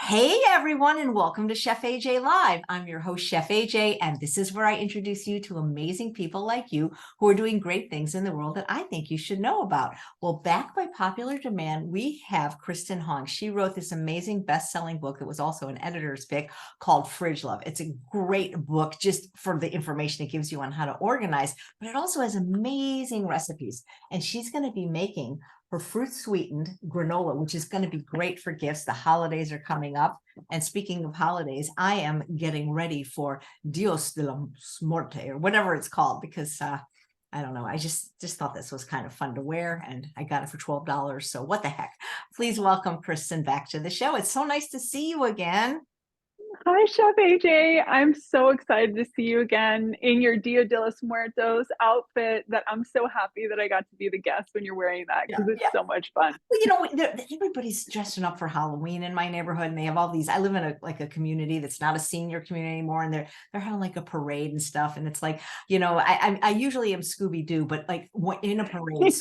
Hey everyone, and welcome to Chef AJ Live. I'm your host, Chef AJ, and this is where I introduce you to amazing people like you who are doing great things in the world that I think you should know about. Well, back by popular demand, we have Kristen. She wrote this amazing best-selling book that was also an editor's pick called Fridge Love. It's a great book just for the information it gives you on how to organize, but it also has amazing recipes. And she's going to be making her fruit-sweetened granola, which is going to be great for gifts. The holidays are coming up. And speaking of holidays, I am getting ready for Dios de la Muerte, or whatever it's called, because I don't know. I just thought this was kind of fun to wear, and I got it for $12. So what the heck? Please welcome Kristen back to the show. It's so nice to see you again. Hi, Chef AJ. I'm so excited to see you again in your Dia de los Muertos outfit that I'm so happy that I got to be the guest when you're wearing that because it's so much fun. Well, everybody's dressing up for Halloween in my neighborhood, and they have all these. I live in a community that's not a senior community anymore, and they're having like a parade and stuff. And it's like, I usually am Scooby-Doo, but like in a parade,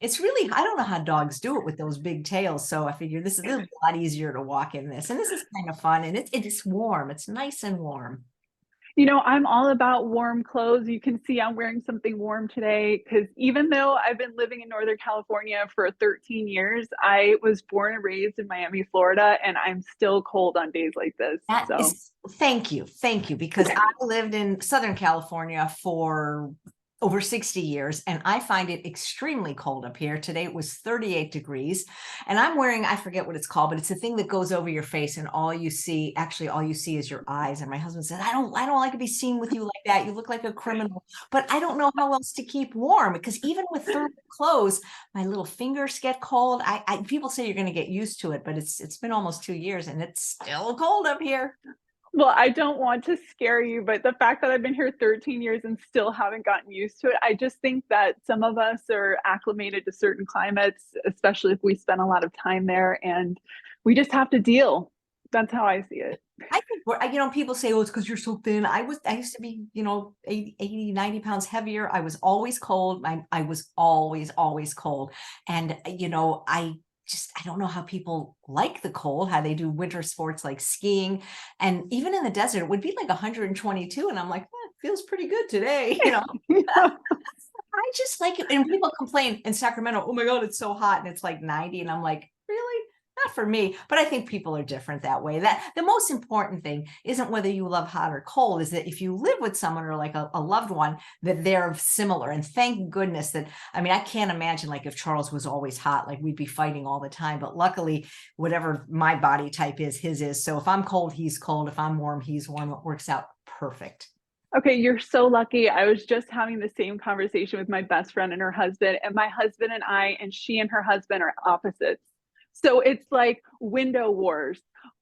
it's really, I don't know how dogs do it with those big tails. So I figure this is a lot easier to walk in this, and this is kind of fun, and it's warm. It's nice and warm. I'm all about warm clothes. You can see I'm wearing something warm today because even though I've been living in Northern California for 13 years, I was born and raised in Miami, Florida, and I'm still cold on days like this. Thank you, because I lived in Southern California for over 60 years, and I find it extremely cold up here. Today it was 38 degrees, and I'm wearing, I forget what it's called, but it's a thing that goes over your face, and all you see is your eyes. And my husband said, I don't like to be seen with you like that. You look like a criminal. But I don't know how else to keep warm, because even with thermal clothes, my little fingers get cold. People say you're going to get used to it, but it's been almost 2 years, and it's still cold up here. Well, I don't want to scare you, but the fact that I've been here 13 years and still haven't gotten used to it, I just think that some of us are acclimated to certain climates, especially if we spend a lot of time there, and we just have to deal. That's how I see it. I think people say, oh, it's because you're so thin. I used to be, 80, 90 pounds heavier. I was always cold. I was always cold. And, I don't know how people like the cold, how they do winter sports like skiing. And even in the desert, it would be like 122. And I'm like, it feels pretty good today. I just like it. And people complain in Sacramento, oh my God, it's so hot. And it's like 90. And I'm like, really? Not for me. But I think people are different that way. That the most important thing isn't whether you love hot or cold, is that if you live with someone or like a loved one, that they're similar. And thank goodness that, I can't imagine like if Charles was always hot, like we'd be fighting all the time. But luckily, whatever my body type is, his is. So if I'm cold, he's cold. If I'm warm, he's warm. It works out perfect. Okay, you're so lucky. I was just having the same conversation with my best friend and her husband, and my husband and I, and she and her husband are opposites. So it's like window wars.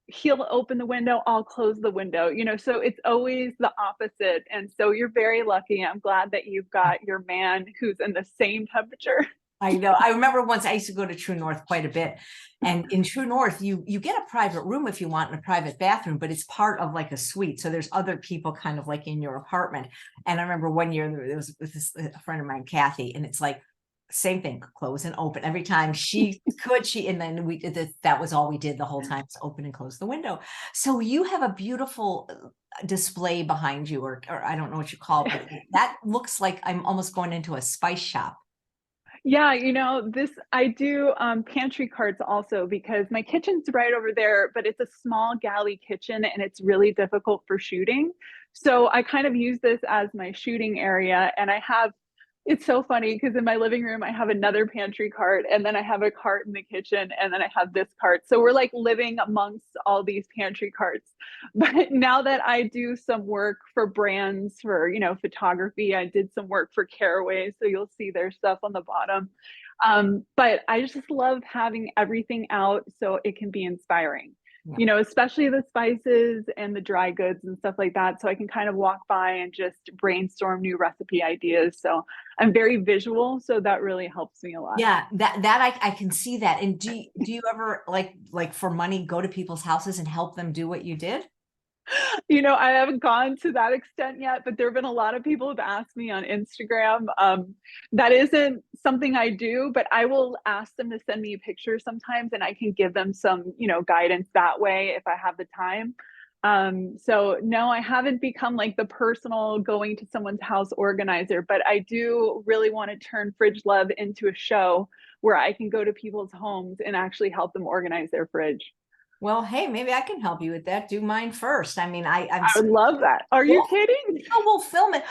He'll open the window, I'll close the window, so it's always the opposite. And so you're very lucky. I'm glad that you've got your man who's in the same temperature. I know. I remember once I used to go to True North quite a bit. And in True North, you get a private room if you want, in a private bathroom, but it's part of like a suite. So there's other people kind of like in your apartment. And I remember one year there was with a friend of mine, Kathy, and it's like, same thing, close and open every time she could. And then we did that was all we did the whole time, is open and close the window. So you have a beautiful display behind you, or I don't know what you call it, but that looks like I'm almost going into a spice shop. Yeah, this I do pantry carts also because my kitchen's right over there, but it's a small galley kitchen and it's really difficult for shooting. So I kind of use this as my shooting area, and it's so funny because in my living room I have another pantry cart, and then I have a cart in the kitchen, and then I have this cart. So we're like living amongst all these pantry carts. But now that I do some work for brands for, photography, I did some work for Caraway, so you'll see their stuff on the bottom. But I just love having everything out so it can be inspiring. Especially the spices and the dry goods and stuff like that. So I can kind of walk by and just brainstorm new recipe ideas. So I'm very visual, so that really helps me a lot. Yeah, that I can see that. And do you ever like for money go to people's houses and help them do what you did? I haven't gone to that extent yet, but there have been a lot of people who've asked me on Instagram. That isn't something I do, but I will ask them to send me pictures sometimes and I can give them some, guidance that way if I have the time. So no, I haven't become like the personal going to someone's house organizer, but I do really want to turn Fridge Love into a show where I can go to people's homes and actually help them organize their fridge. Well, hey, maybe I can help you with that. Do mine first. I mean, I'm I would love that. Are you kidding? oh, we'll film it.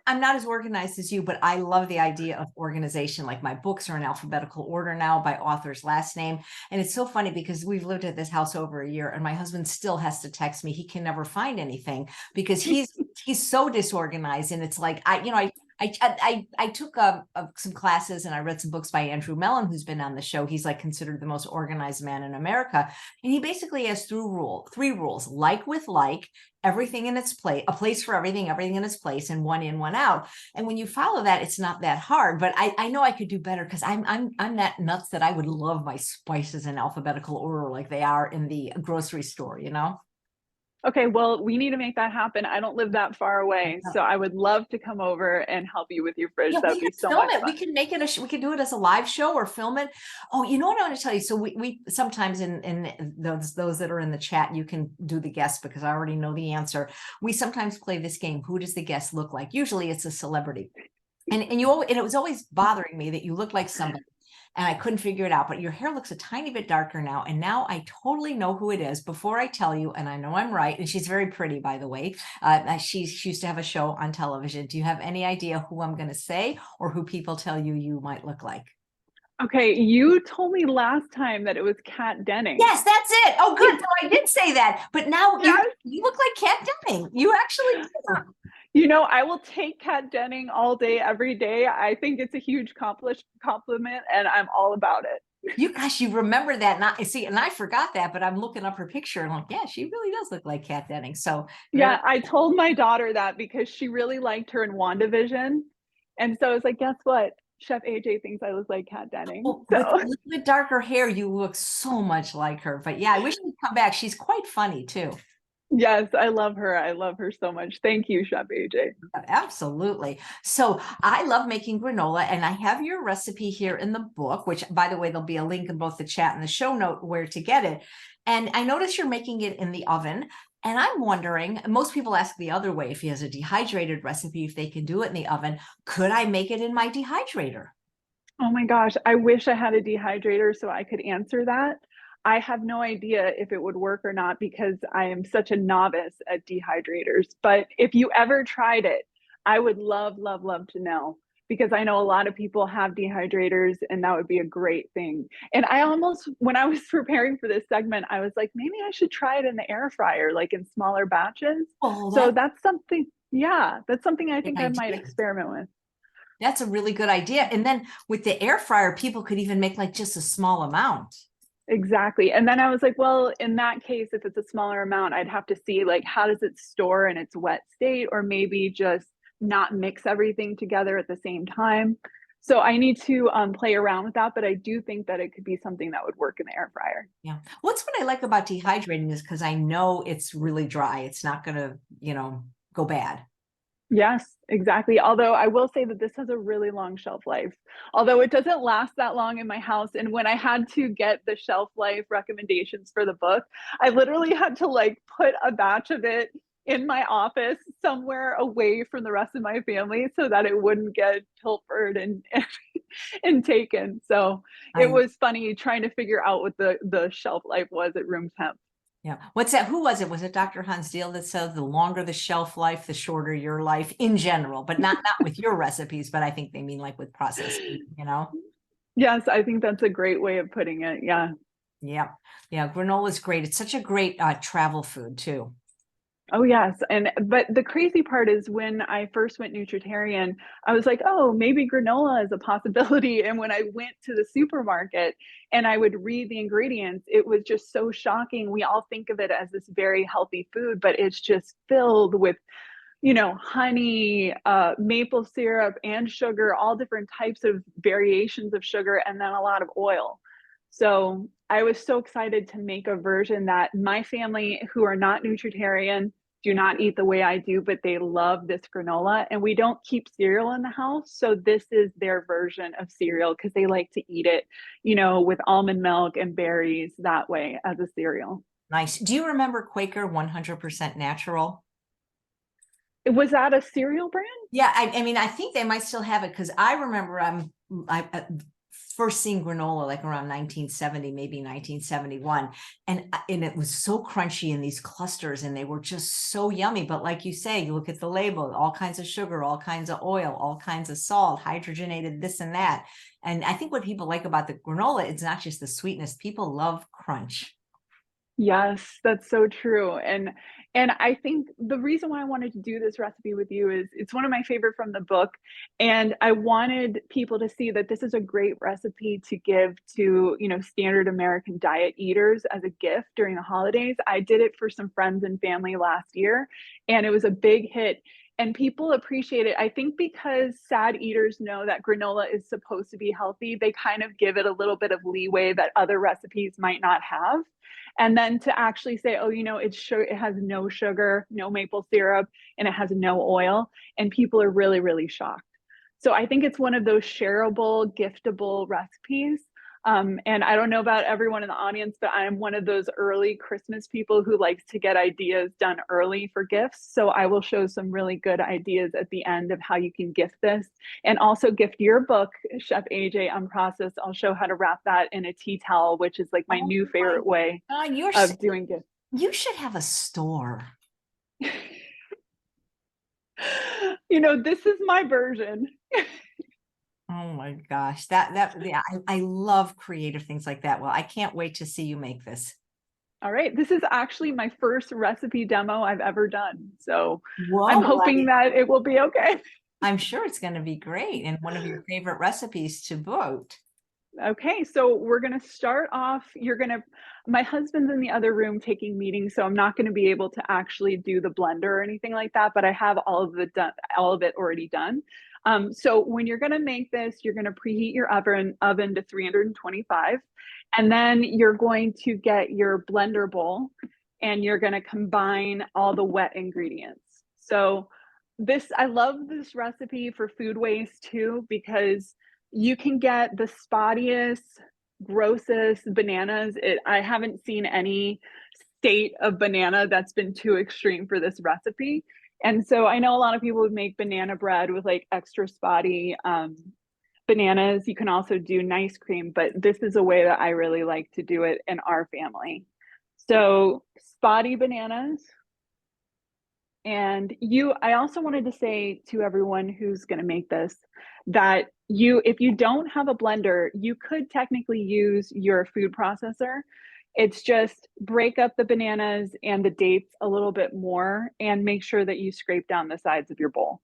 I'm not as organized as you, but I love the idea of organization. Like my books are in alphabetical order now by author's last name. And it's so funny because we've lived at this house over a year and my husband still has to text me. He can never find anything because he's so disorganized. And it's like, I took some classes and I read some books by Andrew Mellon, who's been on the show. He's like considered the most organized man in America. And he basically has three rules, like with like, everything in its place, a place for everything in its place, and one in, one out. And when you follow that, it's not that hard, but I know I could do better because I'm that nuts that I would love my spices in alphabetical order like they are in the grocery store, Okay, well, we need to make that happen. I don't live that far away, so I would love to come over and help you with your fridge. Yeah, That we would be can so film much it. We fun. can make it we can do it as a live show or film it. Oh, you know what I want to tell you? So we sometimes in those that are in the chat, you can do the guess because I already know the answer. We sometimes play this game. Who does the guest look like? Usually it's a celebrity. And it was always bothering me that you look like somebody and I couldn't figure it out, but your hair looks a tiny bit darker now. And now I totally know who it is before I tell you. And I know I'm right. And she's very pretty, by the way. She used to have a show on television. Do you have any idea who I'm going to say or who people tell you might look like? Okay, you told me last time that it was Kat Denning. Yes, that's it. Oh, good. So I did say that, but now Yes. you look like Kat Denning. You actually do. I will take Kat Denning all day, every day. I think it's a huge compliment, and I'm all about it. You remember that. And I forgot that, but I'm looking up her picture and I'm like, yeah, she really does look like Kat Denning. So very Yeah, I told my daughter that because she really liked her in WandaVision. And so I was like, guess what? Chef AJ thinks I look like Kat Denning. well, with a So little bit darker hair, you look so much like her. But yeah, I wish she'd come back. She's quite funny too. yes, I love her. I love her so much. Thank you, Chef AJ. Absolutely. So I love making granola, and I have your recipe here in the book, which, by the way, there'll be a link in both the chat and the show note where to get it. And I notice you're making it in the oven. And I'm wondering, most people ask the other way, if he has a dehydrated recipe, if they can do it in the oven, could I make it in my dehydrator? Oh my gosh, I wish I had a dehydrator so I could answer that. I have no idea if it would work or not because I am such a novice at dehydrators. But if you ever tried it, I would love, love, love to know because I know a lot of people have dehydrators and that would be a great thing. And I almost, when I was preparing for this segment, I was like, maybe I should try it in the air fryer, like in smaller batches. Oh, So that's that's something, yeah, that's something I a good think I might idea. experiment with. That's a really good idea. And then with the air fryer, people could even make like just a small amount. Exactly. And then I was like, well, in that case, if it's a smaller amount, I'd have to see like how does it store in its wet state or maybe just not mix everything together at the same time. So I need to play around with that, but I do think that it could be something that would work in the air fryer. Yeah. What's what I like about dehydrating is because I know it's really dry. It's not going to, go bad. Yes, exactly. Although I will say that this has a really long shelf life. Although it doesn't last that long in my house. And when I had to get the shelf life recommendations for the book, I literally had to like put a batch of it in my office somewhere away from the rest of my family so that it wouldn't get pilfered and taken. So it I was funny trying to figure out what the shelf life was at room temp. Yeah. What's that? Who was it? Was it Dr. Hans Deal that said the longer the shelf life, the shorter your life in general, but not with your recipes, but I think they mean like with processed food. Yes, I think that's a great way of putting it. Yeah. Yeah. Yeah. Granola is great. It's such a great travel food too. Oh yes, but the crazy part is when I first went nutritarian, I was like, "Oh, maybe granola is a possibility." And when I went to the supermarket and I would read the ingredients, it was just so shocking. We all think of it as this very healthy food, but it's just filled with, honey, maple syrup, and sugar, all different types of variations of sugar, and then a lot of oil. So I was so excited to make a version that my family, who are not nutritarian, do not eat the way I do, but they love this granola. And we don't keep cereal in the house. So this is their version of cereal because they like to eat it, with almond milk and berries that way as a cereal. Nice. Do you remember Quaker 100% natural? Was that a cereal brand? Yeah, I mean, I think they might still have it because I remember I first seeing granola like around 1970, maybe 1971, and it was so crunchy in these clusters, and they were just so yummy. But like you say, you look at the label, all kinds of sugar, all kinds of oil, all kinds of salt, hydrogenated this and that. And I think what people like about the granola, it's not just the sweetness. People love crunch. Yes, that's so true. And I think the reason why I wanted to do this recipe with you is it's one of my favorite from the book. And I wanted people to see that this is a great recipe to give to, standard American diet eaters as a gift during the holidays. I did it for some friends and family last year, and it was a big hit. And people appreciate it. I think because sad eaters know that granola is supposed to be healthy, they kind of give it a little bit of leeway that other recipes might not have. And then to actually say, oh, it has no sugar, no maple syrup, and it has no oil. And people are really, really shocked. So I think it's one of those shareable, giftable recipes. And I don't know about everyone in the audience, but I'm one of those early Christmas people who likes to get ideas done early for gifts. So I will show some really good ideas at the end of how you can gift this, and also gift your book, Chef AJ Unprocessed. I'll show how to wrap that in a tea towel, which is like my Oh new my favorite way God, of doing gifts. you should have a store. This is my version. Oh my gosh, yeah, I love creative things like that. Well, I can't wait to see you make this. All right. This is actually my first recipe demo I've ever done. So I'm Whoa, hoping that it will be okay. I'm sure it's going to be great and one of your favorite recipes to boot. Okay, so we're going to start off. My husband's in the other room taking meetings, so I'm not going to be able to actually do the blender or anything like that, but I have all of it already done. So when you're going to make this, you're going to preheat your oven to 325, and then you're going to get your blender bowl and you're going to combine all the wet ingredients. So I love this recipe for food waste too, because you can get the spottiest, grossest bananas. I haven't seen any state of banana that's been too extreme for this recipe. And so I know a lot of people would make banana bread with like extra spotty bananas. You can also do nice cream, but this is a way that I really like to do it in our family. So spotty bananas. And I also wanted to say to everyone who's going to make this that if you don't have a blender, you could technically use your food processor. It's just break up the bananas and the dates a little bit more and make sure that you scrape down the sides of your bowl.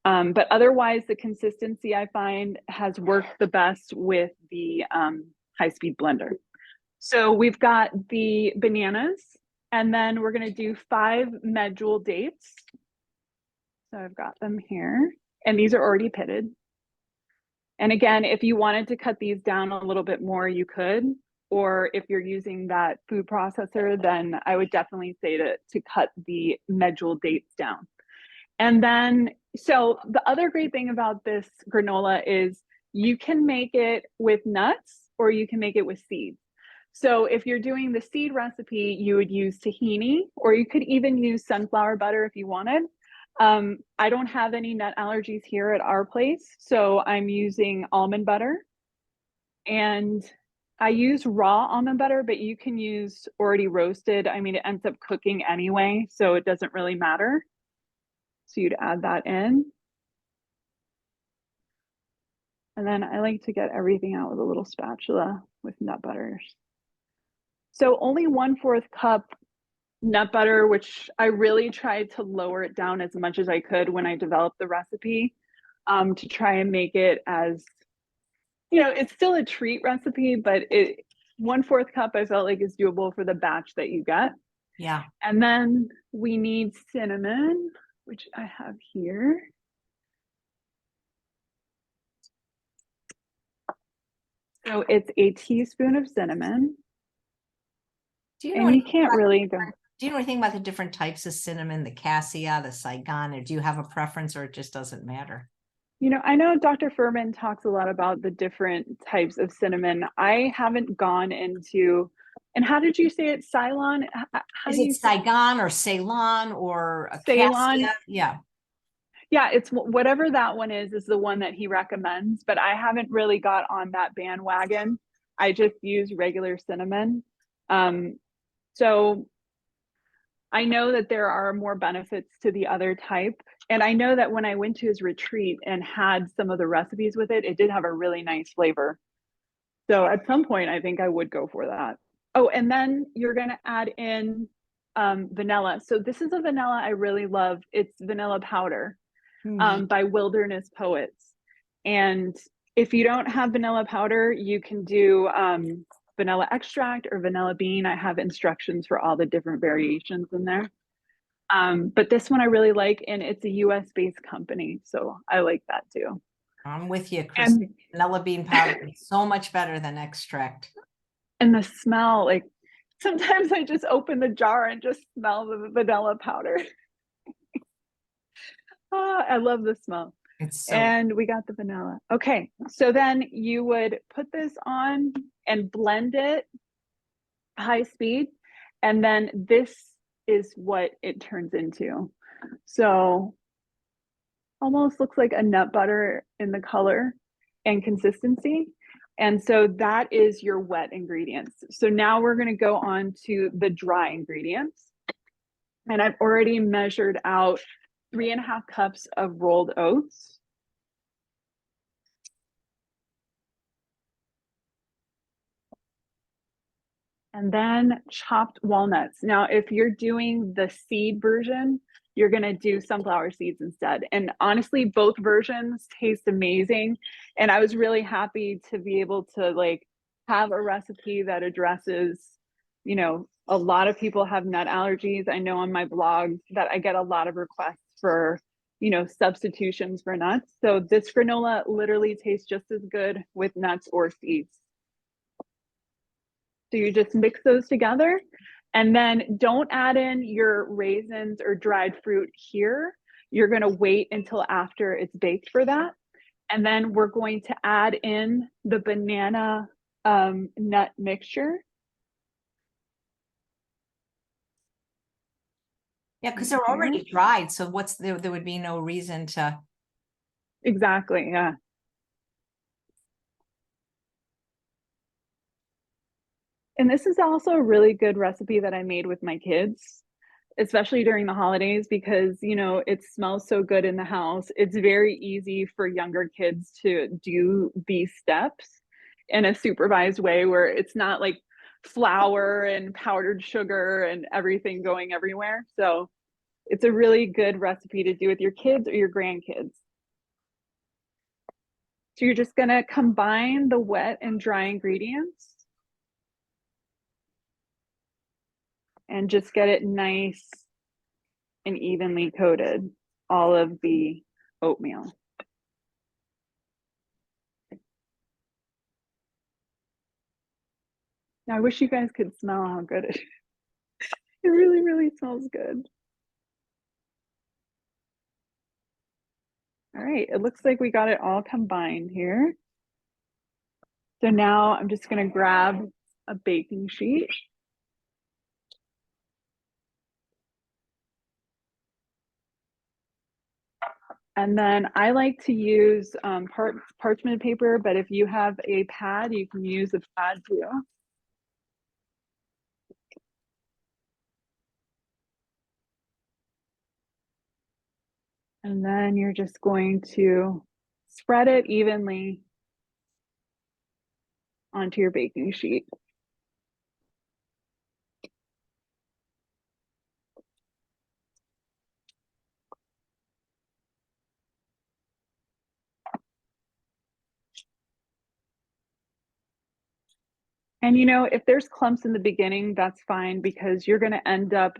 But otherwise, the consistency I find has worked the best with the high-speed blender. So we've got the bananas, and then we're going to do 5 Medjool dates. So I've got them here, and these are already pitted. And again, if you wanted to cut these down a little bit more, you could. Or if you're using that food processor, then I would definitely say to cut the Medjool dates down. And then, so the other great thing about this granola is you can make it with nuts or you can make it with seeds. So if you're doing the seed recipe, you would use tahini, or you could even use sunflower butter if you wanted. I don't have any nut allergies here at our place, so I'm using almond butter. And I use raw almond butter, but you can use already roasted. I mean, it ends up cooking anyway, so it doesn't really matter. So you'd add that in. And then I like to get everything out with a little spatula with nut butters. So only 1/4 cup nut butter, which I really tried to lower it down as much as I could when I developed the recipe, to try and make it as, it's still a treat recipe, but 1/4 cup I felt like is doable for the batch that you get. Yeah. And then we need cinnamon, which I have here. So it's a teaspoon of cinnamon, Do you know and you anything can't about really go. do you know anything about the different types of cinnamon, the cassia, the Saigon, or do you have a preference or it just doesn't matter? You know, I know Dr. Furman talks a lot about the different types of cinnamon. I haven't gone into, and how did you say it? Ceylon? How Is do it you say Saigon or Ceylon or a Ceylon? cassia? Yeah. Yeah, it's whatever that one is the one that he recommends, but I haven't really got on that bandwagon. I just use regular cinnamon. Um, so I know that there are more benefits to the other type. And I know that when I went to his retreat and had some of the recipes with it, it did have a really nice flavor. So at some point, I think I would go for that. Oh, and then you're going to add in vanilla. So this is a vanilla I really love. It's vanilla powder Mhm. by Wilderness Poets. And if you don't have vanilla powder, you can do vanilla extract or vanilla bean. I have instructions for all the different variations in there. But this one I really like, and it's a US based company. So I like that too. I'm with you, And Kristen. Vanilla bean powder is so much better than extract. and the smell, like sometimes I just open the jar and just smell the vanilla powder. Oh, I love the smell. It's so And we got the vanilla. Okay, so then you would put this on and blend it high speed. And then this is what it turns into. So almost looks like a nut butter in the color and consistency. And so that is your wet ingredients. So now we're going to go on to the dry ingredients. And I've already measured out 3.5 cups of rolled oats. And then chopped walnuts. Now, if you're doing the seed version, you're going to do sunflower seeds instead. And honestly, both versions taste amazing. And I was really happy to be able to like have a recipe that addresses, you know, a lot of people have nut allergies. I know on my blog that I get a lot of requests for, you know, substitutions for nuts. So this granola literally tastes just as good with nuts or seeds. So you just mix those together, and then don't add in your raisins or dried fruit here. You're going to wait until after it's baked for that. And then we're going to add in the banana nut mixture. yeah, because they're Here. already dried. So what's there would be no reason to. Exactly. Yeah. And this is also a really good recipe that I made with my kids, especially during the holidays, because, you know, it smells so good in the house. It's very easy for younger kids to do these steps in a supervised way where it's not like flour and powdered sugar and everything going everywhere. So it's a really good recipe to do with your kids or your grandkids. So you're just going to combine the wet and dry ingredients and just get it nice and evenly coated, all of the oatmeal. Now, I wish you guys could smell how good it is. It really, really smells good. All right, it looks like we got it all combined here. So now I'm just gonna grab a baking sheet. And then I like to use parchment paper, but if you have a pad, you can use a pad too. And then you're just going to spread it evenly onto your baking sheet. And you know, if there's clumps in the beginning, that's fine because you're going to end up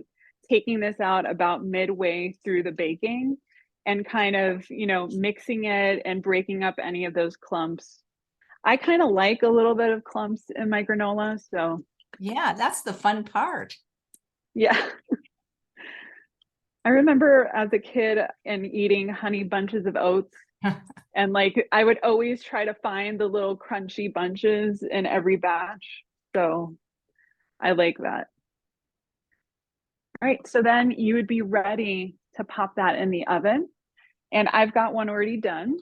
taking this out about midway through the baking and kind of, you know, mixing it and breaking up any of those clumps. I kind of like a little bit of clumps in my granola. So Yeah, that's the fun part. yeah. I remember as a kid and eating honey bunches of oats, and like I would always try to find the little crunchy bunches in every batch. So I like that. All right, so then you would be ready to pop that in the oven. And I've got one already done.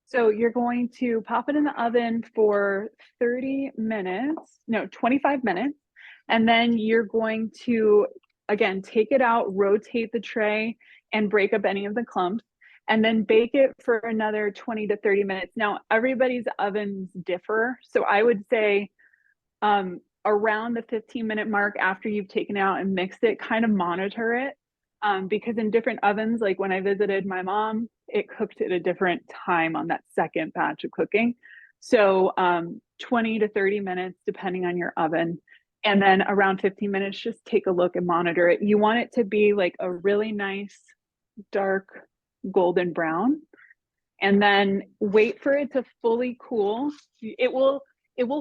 So you're going to pop it in the oven for 30 minutes, no, 25 minutes. And then you're going to, again, take it out, rotate the tray, and break up any of the clumps, and then bake it for another 20 to 30 minutes. Now, everybody's ovens differ. So I would say around the 15-minute mark after you've taken out and mixed it, kind of monitor it. Because in different ovens, like when I visited my mom, it cooked at a different time on that second batch of cooking. So 20 to 30 minutes, depending on your oven. And then around 15 minutes, just take a look and monitor it. You want it to be like a really nice, dark, golden brown. And then wait for it to fully cool. It will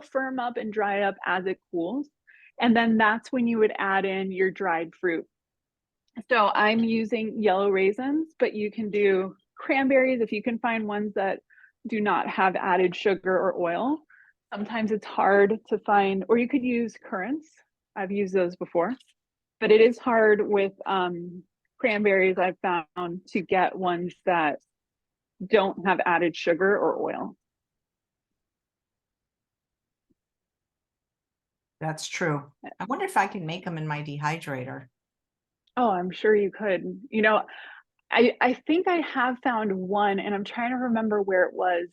firm up and dry up as it cools. And then that's when you would add in your dried fruit. So I'm using yellow raisins, but you can do cranberries if you can find ones that do not have added sugar or oil. Sometimes it's hard to find, or you could use currants. I've used those before, but it is hard with cranberries, I've found, to get ones that don't have added sugar or oil. That's true. I wonder if I can make them in my dehydrator. Oh, I'm sure you could. You know, I think I have found one, and I'm trying to remember where it was.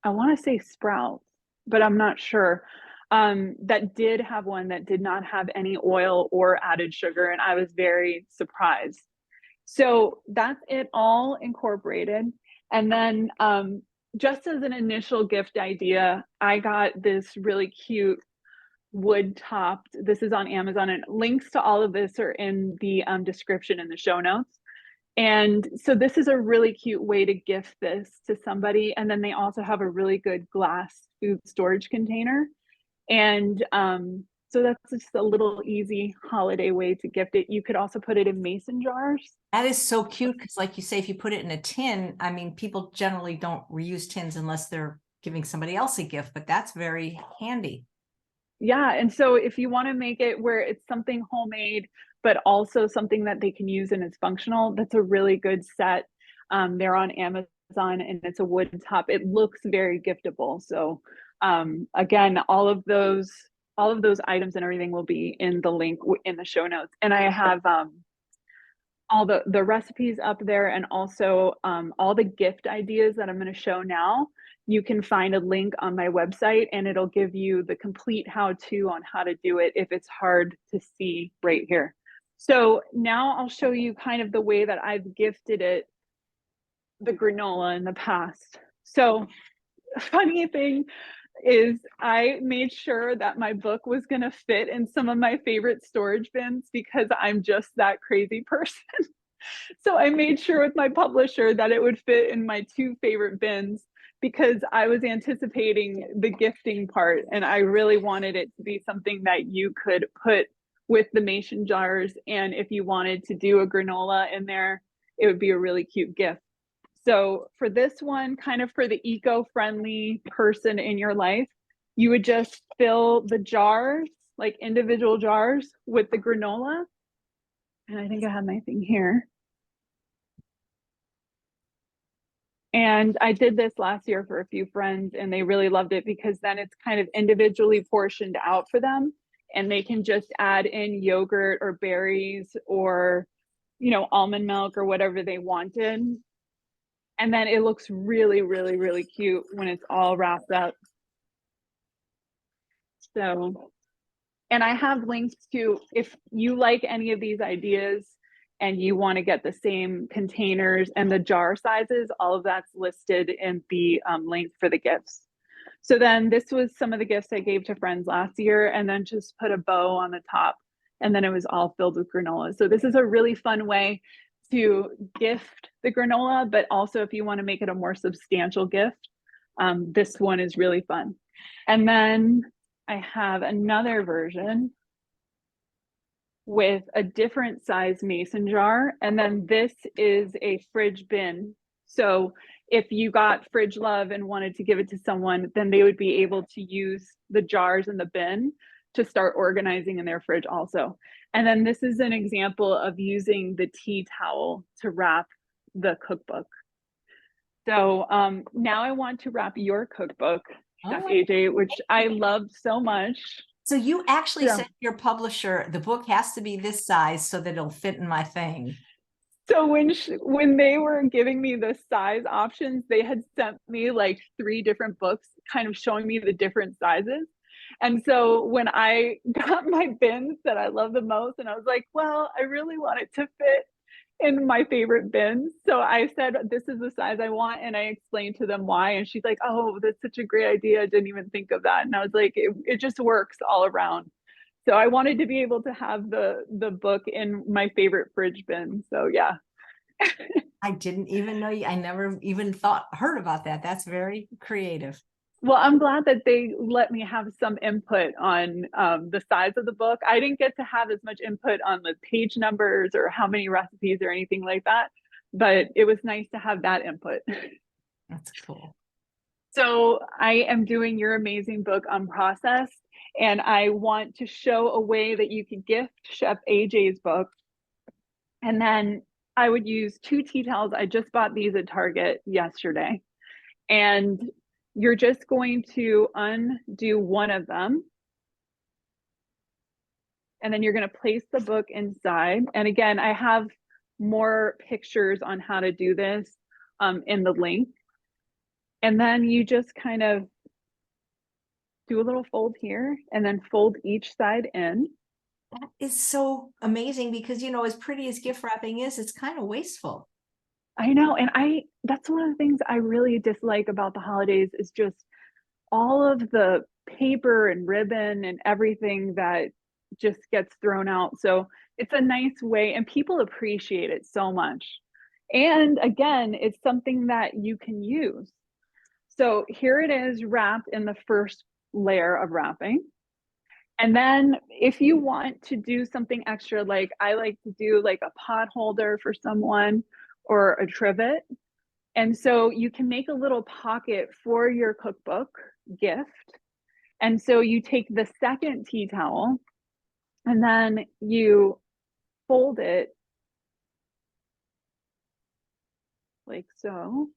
I want to say Sprouts, but I'm not sure. That did have one that did not have any oil or added sugar, and I was very surprised. So that's it all incorporated. And then just as an initial gift idea, I got this really cute wood topped. This is on Amazon, and links to all of this are in the description in the show notes. And so this is a really cute way to gift this to somebody. And then they also have a really good glass food storage container. And so that's just a little easy holiday way to gift it. You could also put it in mason jars. That is so cute because, like you say, if you put it in a tin, I mean, people generally don't reuse tins unless they're giving somebody else a gift, but that's very handy. Yeah. And so if you want to make it where it's something homemade, but also something that they can use and it's functional, that's a really good set. They're on Amazon and it's a wood top. It looks very giftable. So again, all of those items and everything will be in the link in the show notes. And I have all the recipes up there, and also all the gift ideas that I'm going to show now. You can find a link on my website, and it'll give you the complete how-to on how to do it if it's hard to see right here. So now I'll show you kind of the way that I've gifted it, the granola, in the past. So funny thing is, I made sure that my book was going to fit in some of my favorite storage bins because I'm just that crazy person. So I made sure with my publisher that it would fit in my two favorite bins because I was anticipating the gifting part, and I really wanted it to be something that you could put with the mason jars. And if you wanted to do a granola in there, it would be a really cute gift. So for this one, kind of for the eco-friendly person in your life, you would just fill the jars, like individual jars, with the granola. And I think I have my thing here. And I did this last year for a few friends, and they really loved it because then it's kind of individually portioned out for them, and they can just add in yogurt or berries or, almond milk or whatever they wanted. And then it looks really, really, really cute when it's all wrapped up. So, and I have links to, if you like any of these ideas and you want to get the same containers and the jar sizes, all of that's listed in the link for the gifts. So then this was some of the gifts I gave to friends last year, and then just put a bow on the top. and then it was all filled with granola. So this is a really fun way to gift the granola, but also if you want to make it a more substantial gift, this one is really fun. And then I have another version with a different size mason jar. And then this is a fridge bin. So if you got fridge love and wanted to give it to someone, then they would be able to use the jars in the bin to start organizing in their fridge also. And then this is an example of using the tea towel to wrap the cookbook. So now I want to wrap your cookbook, Chef AJ, which I loved so much. So you actually Yeah. said to your publisher, the book has to be this size so that it'll fit in my thing. So when they were giving me the size options, they had sent me like 3 different books kind of showing me the different sizes. And so when I got my bins that I love the most, and I was like, well, I really want it to fit in my favorite bins. So I said, this is the size I want. And I explained to them why. And she's like, oh, that's such a great idea. I didn't even think of that. And I was like, it just works all around. So I wanted to be able to have the book in my favorite fridge bin. So yeah. I didn't even know I never even heard about that. That's very creative. Well, I'm glad that they let me have some input on the size of the book. I didn't get to have as much input on the page numbers or how many recipes or anything like that, but it was nice to have that input. That's cool. So I am doing your amazing book unprocessed, and I want to show a way that you could gift Chef AJ's book. And then I would use 2 tea towels. I just bought these at Target yesterday. And you're just going to undo one of them. And then you're going to place the book inside. And again, I have more pictures on how to do this in the link. And then you just kind of do a little fold here and then fold each side in. That is so amazing because, you know, as pretty as gift wrapping is, it's kind of wasteful. I know. And that's one of the things I really dislike about the holidays is just all of the paper and ribbon and everything that just gets thrown out. So it's a nice way, and people appreciate it so much. And again, it's something that you can use. So here it is wrapped in the first layer of wrapping. And then if you want to do something extra, like I like to do like a pot holder for someone or a trivet. And so you can make a little pocket for your cookbook gift. And so you take the second tea towel and then you fold it like so.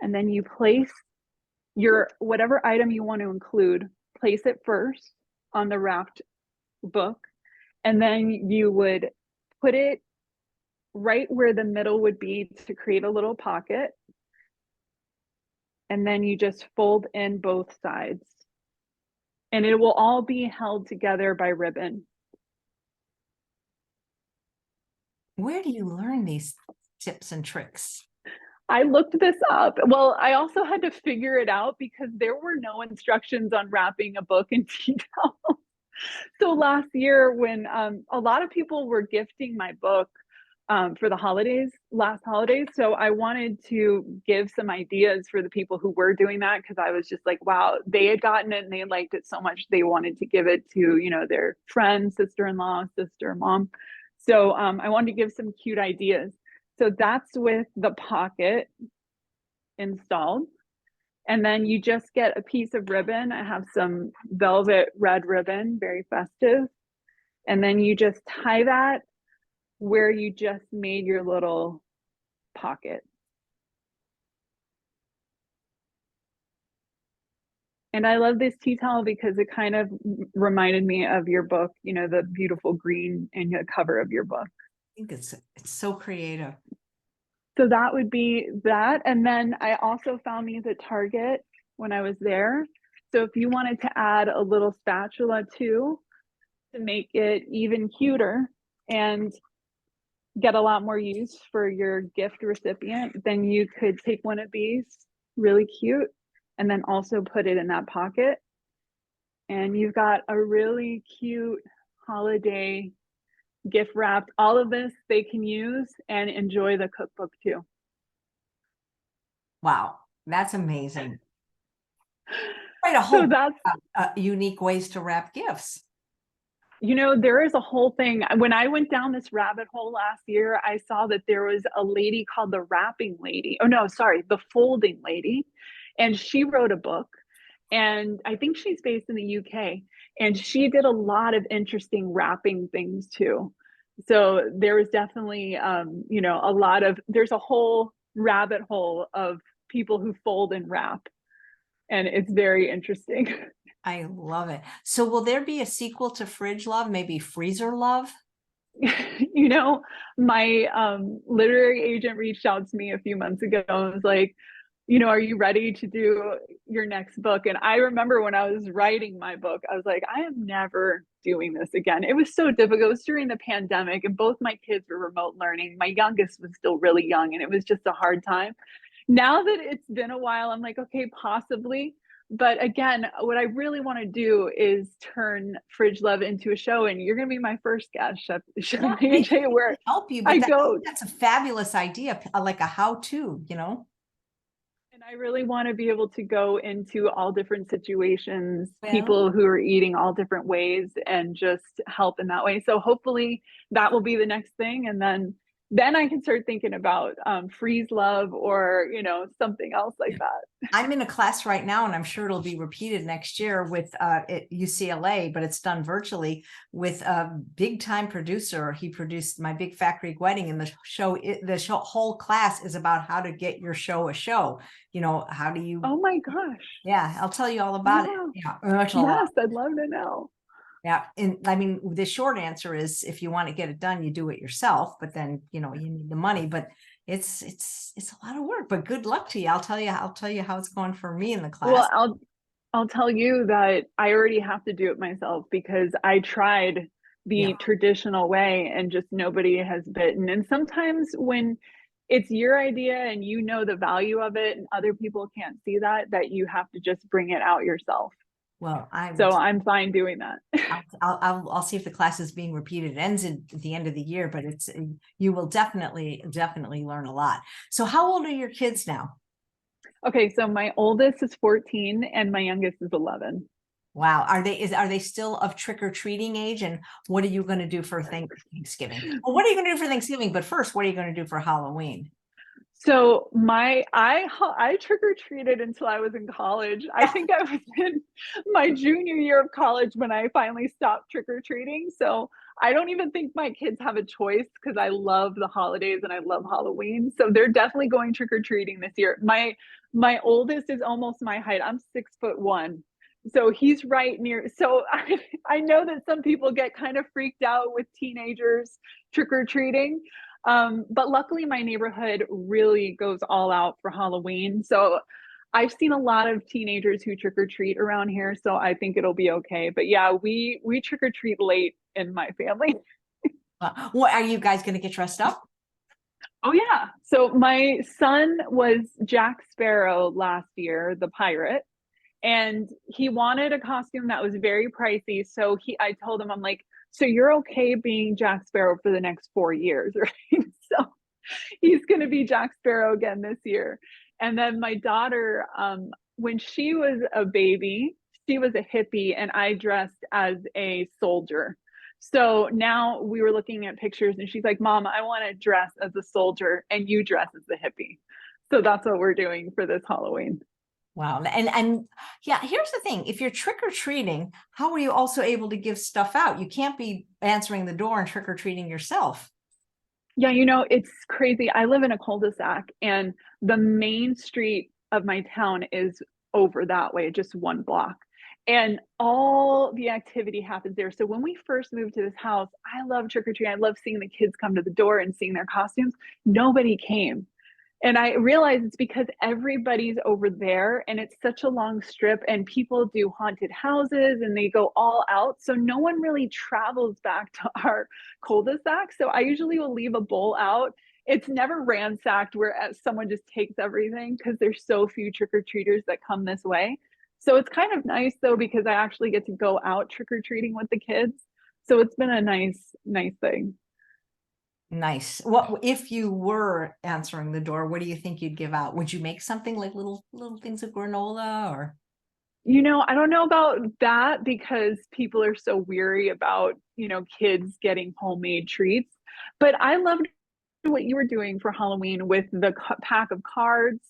And then you place your whatever item you want to include, place it first on the wrapped book. And then you would put it right where the middle would be to create a little pocket. And then you just fold in both sides. And it will all be held together by ribbon. Where do you learn these tips and tricks? I looked this up. Well, I also had to figure it out because there were no instructions on wrapping a book in tea towels. So last year when a lot of people were gifting my book for the last holidays. So I wanted to give some ideas for the people who were doing that because I was just like, wow, they had gotten it and they liked it so much. They wanted to give it to, you know, their friend, sister-in-law, sister, mom. So I wanted to give some cute ideas. So that's with the pocket installed. And then you just get a piece of ribbon. I have some velvet red ribbon, very festive. And then you just tie that where you just made your little pocket. And I love this tea towel because it kind of reminded me of your book, you know, the beautiful green in the cover of your book. I think it's so creative. So that would be that. And then I also found these at Target when I was there. So if you wanted to add a little spatula too, to make it even cuter and get a lot more use for your gift recipient, then you could take one of these, really cute, and then also put it in that pocket And you've got a really cute holiday gift wrapped. All of this they can use and enjoy the cookbook too. Wow, that's amazing. Quite a So whole that's, unique ways to wrap gifts. there is a whole thing. When I went down this rabbit hole last year, I saw that there was a lady called the Wrapping Lady. Oh, no, sorry, the Folding Lady. And she wrote a book. And I think she's based in the UK. And she did a lot of interesting wrapping things too. So there was definitely, there's a whole rabbit hole of people who fold and wrap. And it's very interesting. I love it. So will there be a sequel to Fridge Love, maybe Freezer Love? you know, my literary agent reached out to me a few months ago and was like, are you ready to do your next book? And I remember when I was writing my book, I was like, I am never doing this again. It was so difficult. It was during the pandemic, and both my kids were remote learning. My youngest was still really young, and it was just a hard time. Now that it's been a while, I'm like, okay, possibly. But again, what I really want to do is turn Fridge Love into a show, and you're going to be my first guest, Chef Yeah, AJ, where help you, I but go. that's a fabulous idea, like a how-to, And I really want to be able to go into all different situations, Well, people who are eating all different ways, and just help in that way. So hopefully that will be the next thing. And then I can start thinking about Freeze Love, or, something else like that. I'm in a class right now, and I'm sure it'll be repeated next year with at UCLA, but it's done virtually with a big time producer. He produced My Big Fat Greek Wedding, and the whole class is about how to get your show a show. How do you? Oh my gosh. Yeah, I'll tell you all about it. Wow. Yeah, it's a lot. Yes, I'd love to know. Yeah, and I mean, the short answer is if you want to get it done, you do it yourself, but then, you need the money, but it's a lot of work, but good luck to you. I'll tell you how it's going for me in the class. Well, I'll tell you that I already have to do it myself, because I tried Yeah. the traditional way and just nobody has bitten. And sometimes when it's your idea and the value of it, and other people can't see that you have to just bring it out yourself. Well, So I'm fine doing that. I'll see if the class is being repeated. It ends at the end of the year, but you will definitely learn a lot. So how old are your kids now? Okay, so my oldest is 14 and my youngest is 11. Wow. Are they still of trick-or-treating age? And what are you going to do for Thanksgiving? Well, what are you going to do for Thanksgiving? But first, what are you going to do for Halloween? So I trick-or-treated until I was in college. I think I was in my junior year of college when I finally stopped trick-or-treating. So I don't even think my kids have a choice, because I love the holidays and I love Halloween. So they're definitely going trick-or-treating this year. My oldest is almost my height. I'm 6'1". So he's right near. So I know that some people get kind of freaked out with teenagers trick-or-treating. But luckily my neighborhood really goes all out for Halloween. So I've seen a lot of teenagers who trick or treat around here. So I think it'll be okay. But yeah, we trick or treat late in my family. What are you guys going to get dressed up? Oh yeah. So my son was Jack Sparrow last year, the pirate, and he wanted a costume that was very pricey. So I told him, I'm like, so you're okay being Jack Sparrow for the next 4 years, right? So he's going to be Jack Sparrow again this year. And then my daughter, when she was a baby, she was a hippie, and I dressed as a soldier. So now we were looking at pictures, and she's like, Mom, I want to dress as a soldier and you dress as the hippie. So that's what we're doing for this Halloween. Wow. And yeah, here's the thing. If you're trick-or-treating, how are you also able to give stuff out? You can't be answering the door and trick-or-treating yourself. Yeah, it's crazy. I live in a cul-de-sac, and the main street of my town is over that way, just one block. And all the activity happens there. So when we first moved to this house, I love trick-or-treating. I love seeing the kids come to the door and seeing their costumes. Nobody came. And I realize it's because everybody's over there, and it's such a long strip, and people do haunted houses and they go all out. So no one really travels back to our cul-de-sac. So I usually will leave a bowl out. It's never ransacked where someone just takes everything, because there's so few trick-or-treaters that come this way. So it's kind of nice though, because I actually get to go out trick-or-treating with the kids. So it's been a nice thing. Nice. What if you were answering the door, what do you think you'd give out? Would you make something like little things of granola or? I don't know about that because people are so weary about, kids getting homemade treats. But I loved what you were doing for Halloween with the pack of cards.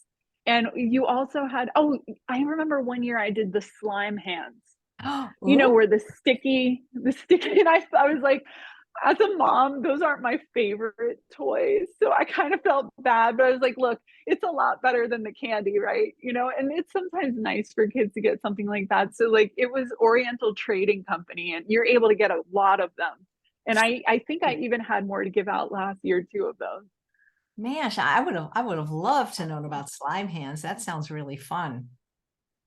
And you also had, oh, I remember one year I did the slime hands, Ooh, where the sticky, and I was like, as a mom, those aren't my favorite toys. So I kind of felt bad, but I was like, look, it's a lot better than the candy, right? And it's sometimes nice for kids to get something like that. So like it was Oriental Trading Company, and you're able to get a lot of them. And I think I even had more to give out last year too of those. man, I would have loved to know about slime hands. That sounds really fun.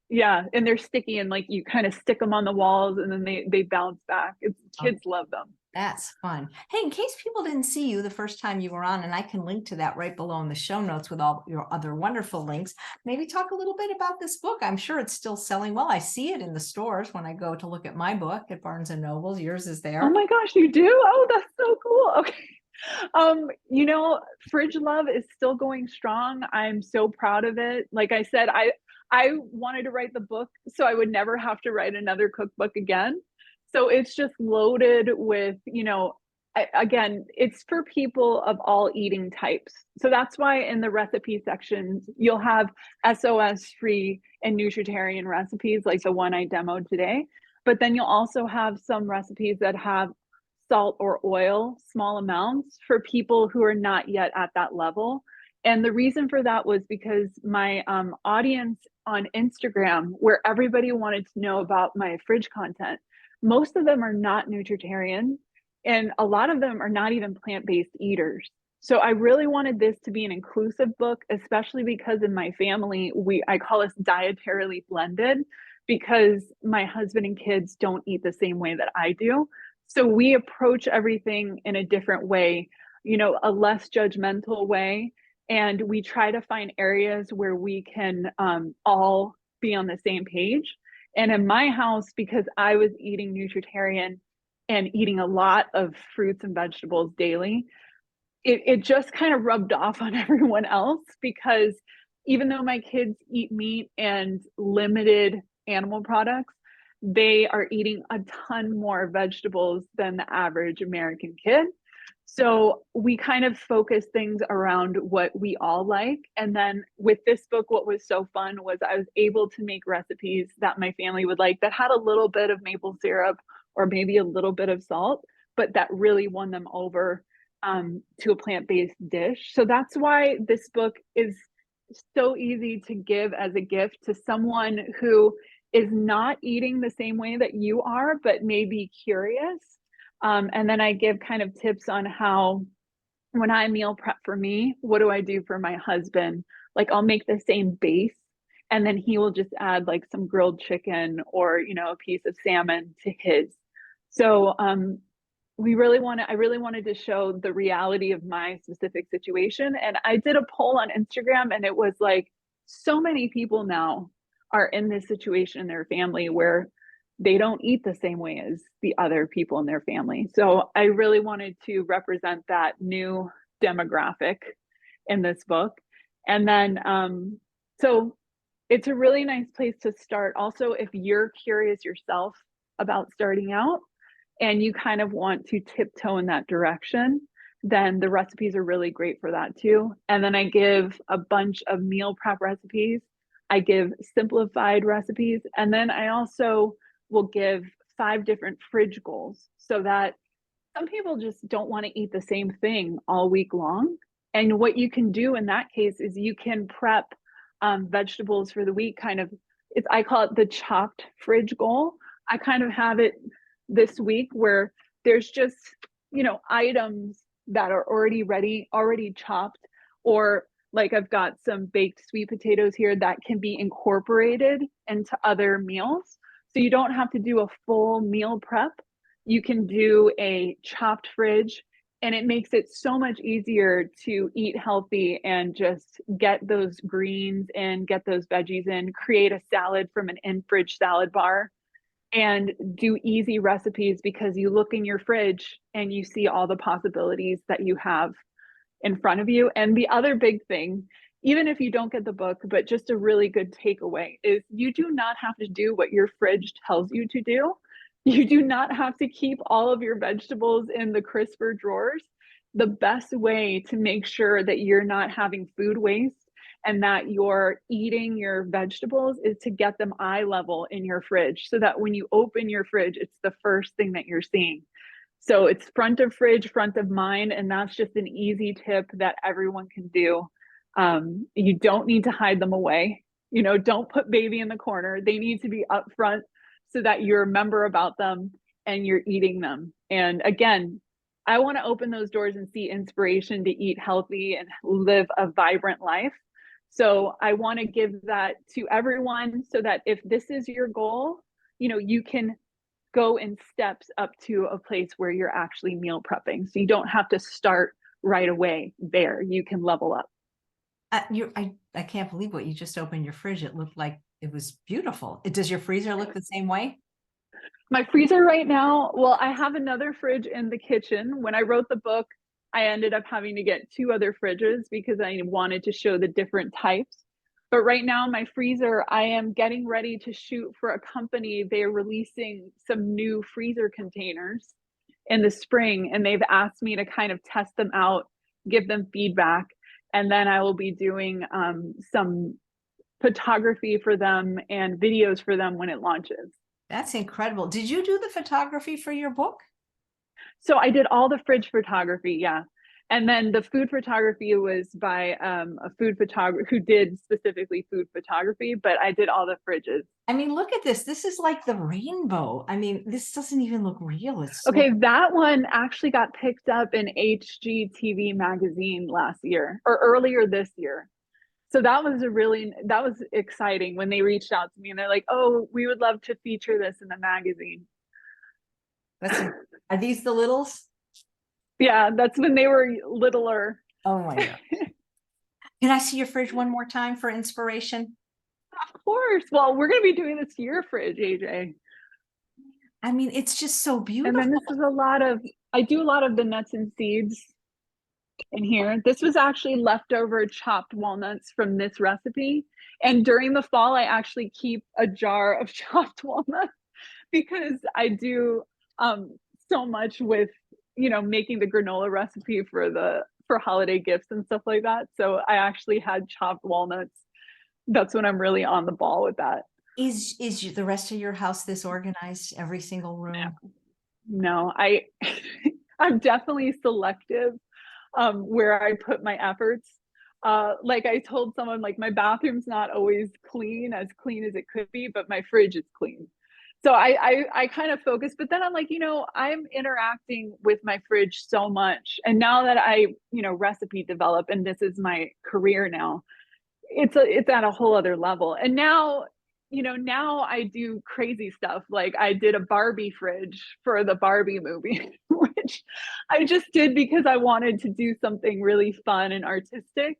Yeah, and they're sticky and like you kind of stick them on the walls and then they bounce back. It's Oh, kids love them. that's fun. Hey, in case people didn't see you the first time you were on, and I can link to that right below in the show notes with all your other wonderful links, maybe talk a little bit about this book. I'm sure it's still selling well. I see it in the stores when I go to look at my book at Barnes and Nobles. Yours is Oh there. my gosh, you do? Oh, that's so cool. Okay. Fridge Love is still going strong. I'm so proud of it. Like I said, I wanted to write the book so I would never have to write another cookbook again. So it's just loaded with, again, it's for people of all eating types. So that's why in the recipe sections, you'll have SOS free and nutritarian recipes like the one I demoed today. But then you'll also have some recipes that have salt or oil, small amounts for people who are not yet at that level. And the reason for that was because my audience on Instagram, where everybody wanted to know about my fridge content, most of them are not nutritarian, and a lot of them are not even plant-based eaters. So I really wanted this to be an inclusive book, especially because in my family, I call us dietarily blended because my husband and kids don't eat the same way that I do. So we approach everything in a different way, a less judgmental way. And we try to find areas where we can all be on the same page. And in my house, because I was eating nutritarian and eating a lot of fruits and vegetables daily, it just kind of rubbed off on everyone else because even though my kids eat meat and limited animal products, they are eating a ton more vegetables than the average American kid. So we kind of focus things around what we all like. And then with this book, what was so fun was I was able to make recipes that my family would like that had a little bit of maple syrup or maybe a little bit of salt, but that really won them over to a plant-based dish. So that's why this book is so easy to give as a gift to someone who is not eating the same way that you are, but may be curious. And then I give kind of tips on how, when I meal prep for me, what do I do for my husband? Like I'll make the same base and then he will just add like some grilled chicken or, a piece of salmon to his. So I really wanted to show the reality of my specific situation. And I did a poll on Instagram and it was like so many people now are in this situation in their family where they don't eat the same way as the other people in their family. So I really wanted to represent that new demographic in this book. And then, so it's a really nice place to start. Also, if you're curious yourself about starting out and you kind of want to tiptoe in that direction, then the recipes are really great for that too. And then I give a bunch of meal prep recipes. I give simplified recipes. And then I also will give 5 different fridge goals so that some people just don't want to eat the same thing all week long. And what you can do in that case is you can prep vegetables for the week, I call it the chopped fridge goal. I kind of have it this week where there's just, items that are already ready, already chopped, or like I've got some baked sweet potatoes here that can be incorporated into other meals. So you don't have to do a full meal prep. You can do a chopped fridge And it makes it so much easier to eat healthy and just get those greens in, get those veggies in, create a salad from an in-fridge salad bar, and do easy recipes because you look in your fridge and you see all the possibilities that you have in front of you. And the other big thing, even if you don't get the book, but just a really good takeaway, is you do not have to do what your fridge tells you to do. You do not have to keep all of your vegetables in the crisper drawers. The best way to make sure that you're not having food waste and that you're eating your vegetables is to get them eye level in your fridge so that when you open your fridge, it's the first thing that you're seeing. So it's front of fridge, front of mind, and that's just an easy tip that everyone can do. You don't need to hide them away. You know, don't put baby in the corner. They need to be up front so that you remember about them and you're eating them. And again, I want to open those doors and see inspiration to eat healthy and live a vibrant life. So I want to give that to everyone so that if this is your goal, you know, you can go in steps up to a place where you're actually meal prepping. So you don't have to start right away there. You can level up. I can't believe what you just opened your fridge. It looked like it was beautiful. Does your freezer look the same way? My freezer right now, well, I have another fridge in the kitchen. When I wrote the book, I ended up having to get 2 other fridges because I wanted to show the different types. But right now, my freezer, I am getting ready to shoot for a company. They're releasing some new freezer containers in the spring, and they've asked me to kind of test them out, give them feedback, and then I will be doing some photography for them and videos for them when it launches. That's incredible. Did you do the photography for your book? So I did all the fridge photography, yeah. And then the food photography was by a food photographer who did specifically food photography, but I did all the fridges. I mean, look at this. This is like the rainbow. I mean, this doesn't even look real. It's so Okay, that one actually got picked up in HGTV magazine last year or earlier this year. So that was exciting when they reached out to me and they're like, "Oh, we would love to feature this in the magazine." Are these the littles? Yeah, that's when they were littler. Oh my God. Can I see your fridge one more time for inspiration? Of course. Well, we're going to be doing this to your fridge, AJ. I mean, it's just so beautiful. And then this is I do a lot of the nuts and seeds in here. This was actually leftover chopped walnuts from this recipe. And during the fall, I actually keep a jar of chopped walnuts because I do so much with, you know, making the granola recipe for holiday gifts and stuff like that. So I actually had chopped walnuts. That's when I'm really on the ball with that. Is the rest of your house this organized? Every single room? No, I'm definitely selective where I put my efforts. Like I told someone, like my bathroom's not always as clean as it could be, but my fridge is clean. So I kind of focus, but then I'm like, you know, I'm interacting with my fridge so much. And now that I, you know, recipe develop and this is my career now, it's at a whole other level. And now, you know, now I do crazy stuff. Like I did a Barbie fridge for the Barbie movie, which I just did because I wanted to do something really fun and artistic.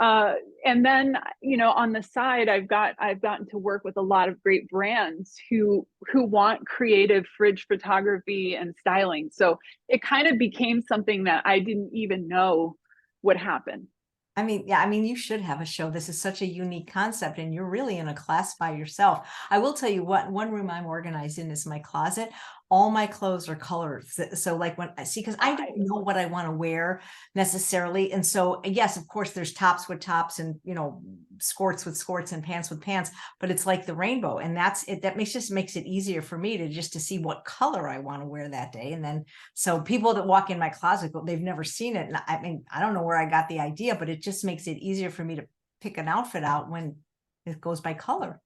And then, you know, on the side, I've gotten to work with a lot of great brands who want creative fridge photography and styling. So it kind of became something that I didn't even know would happen. I mean, yeah, I mean, you should have a show. This is such a unique concept, and you're really in a class by yourself. I will tell you what, one room I'm organized in is my closet. All my clothes are colored. So like when I see, because I don't know what I want to wear necessarily. And so, yes, of course, there's tops with tops and, you know, skirts with skirts and pants with pants, but it's like the rainbow. And that's it. That makes it easier for me to see what color I want to wear that day. And then, so people that walk in my closet, they've never seen it. And I mean, I don't know where I got the idea, but it just makes it easier for me to pick an outfit out when it goes by color.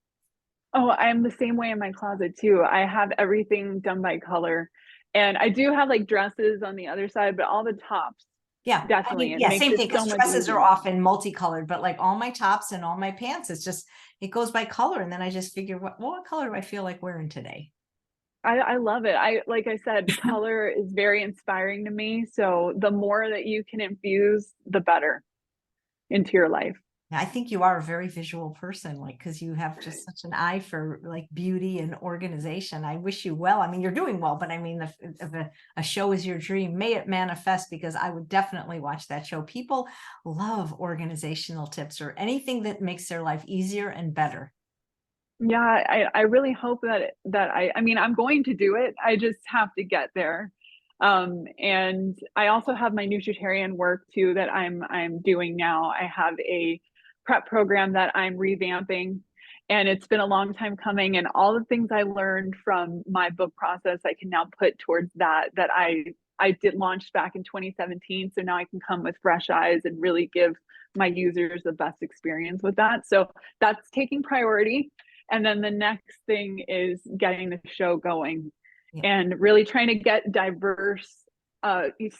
Oh, I'm the same way in my closet too. I have everything done by color. And I do have like dresses on the other side, but all the tops. Yeah, Definitely. I mean, yeah, same thing, because so dresses are often multicolored, but like all my tops and all my pants, it goes by color. And then I just figure what color do I feel like wearing today? I love it. Like I said, color is very inspiring to me. So the more that you can infuse, the better into your life. I think you are a very visual person, like, because you have just such an eye for like beauty and organization. I wish you well. I mean, you're doing well, but I mean, if a show is your dream, may it manifest, because I would definitely watch that show. People love organizational tips or anything that makes their life easier and better. Yeah, I really hope I mean, I'm going to do it. I just have to get there. And I also have my nutritarian work too that I'm doing now. I have a prep program that I'm revamping, and it's been a long time coming, and all the things I learned from my book process I can now put towards that I did launch back in 2017. So now I can come with fresh eyes and really give my users the best experience with that. So that's taking priority. And then the next thing is getting the show going, Yeah. and really trying to get diverse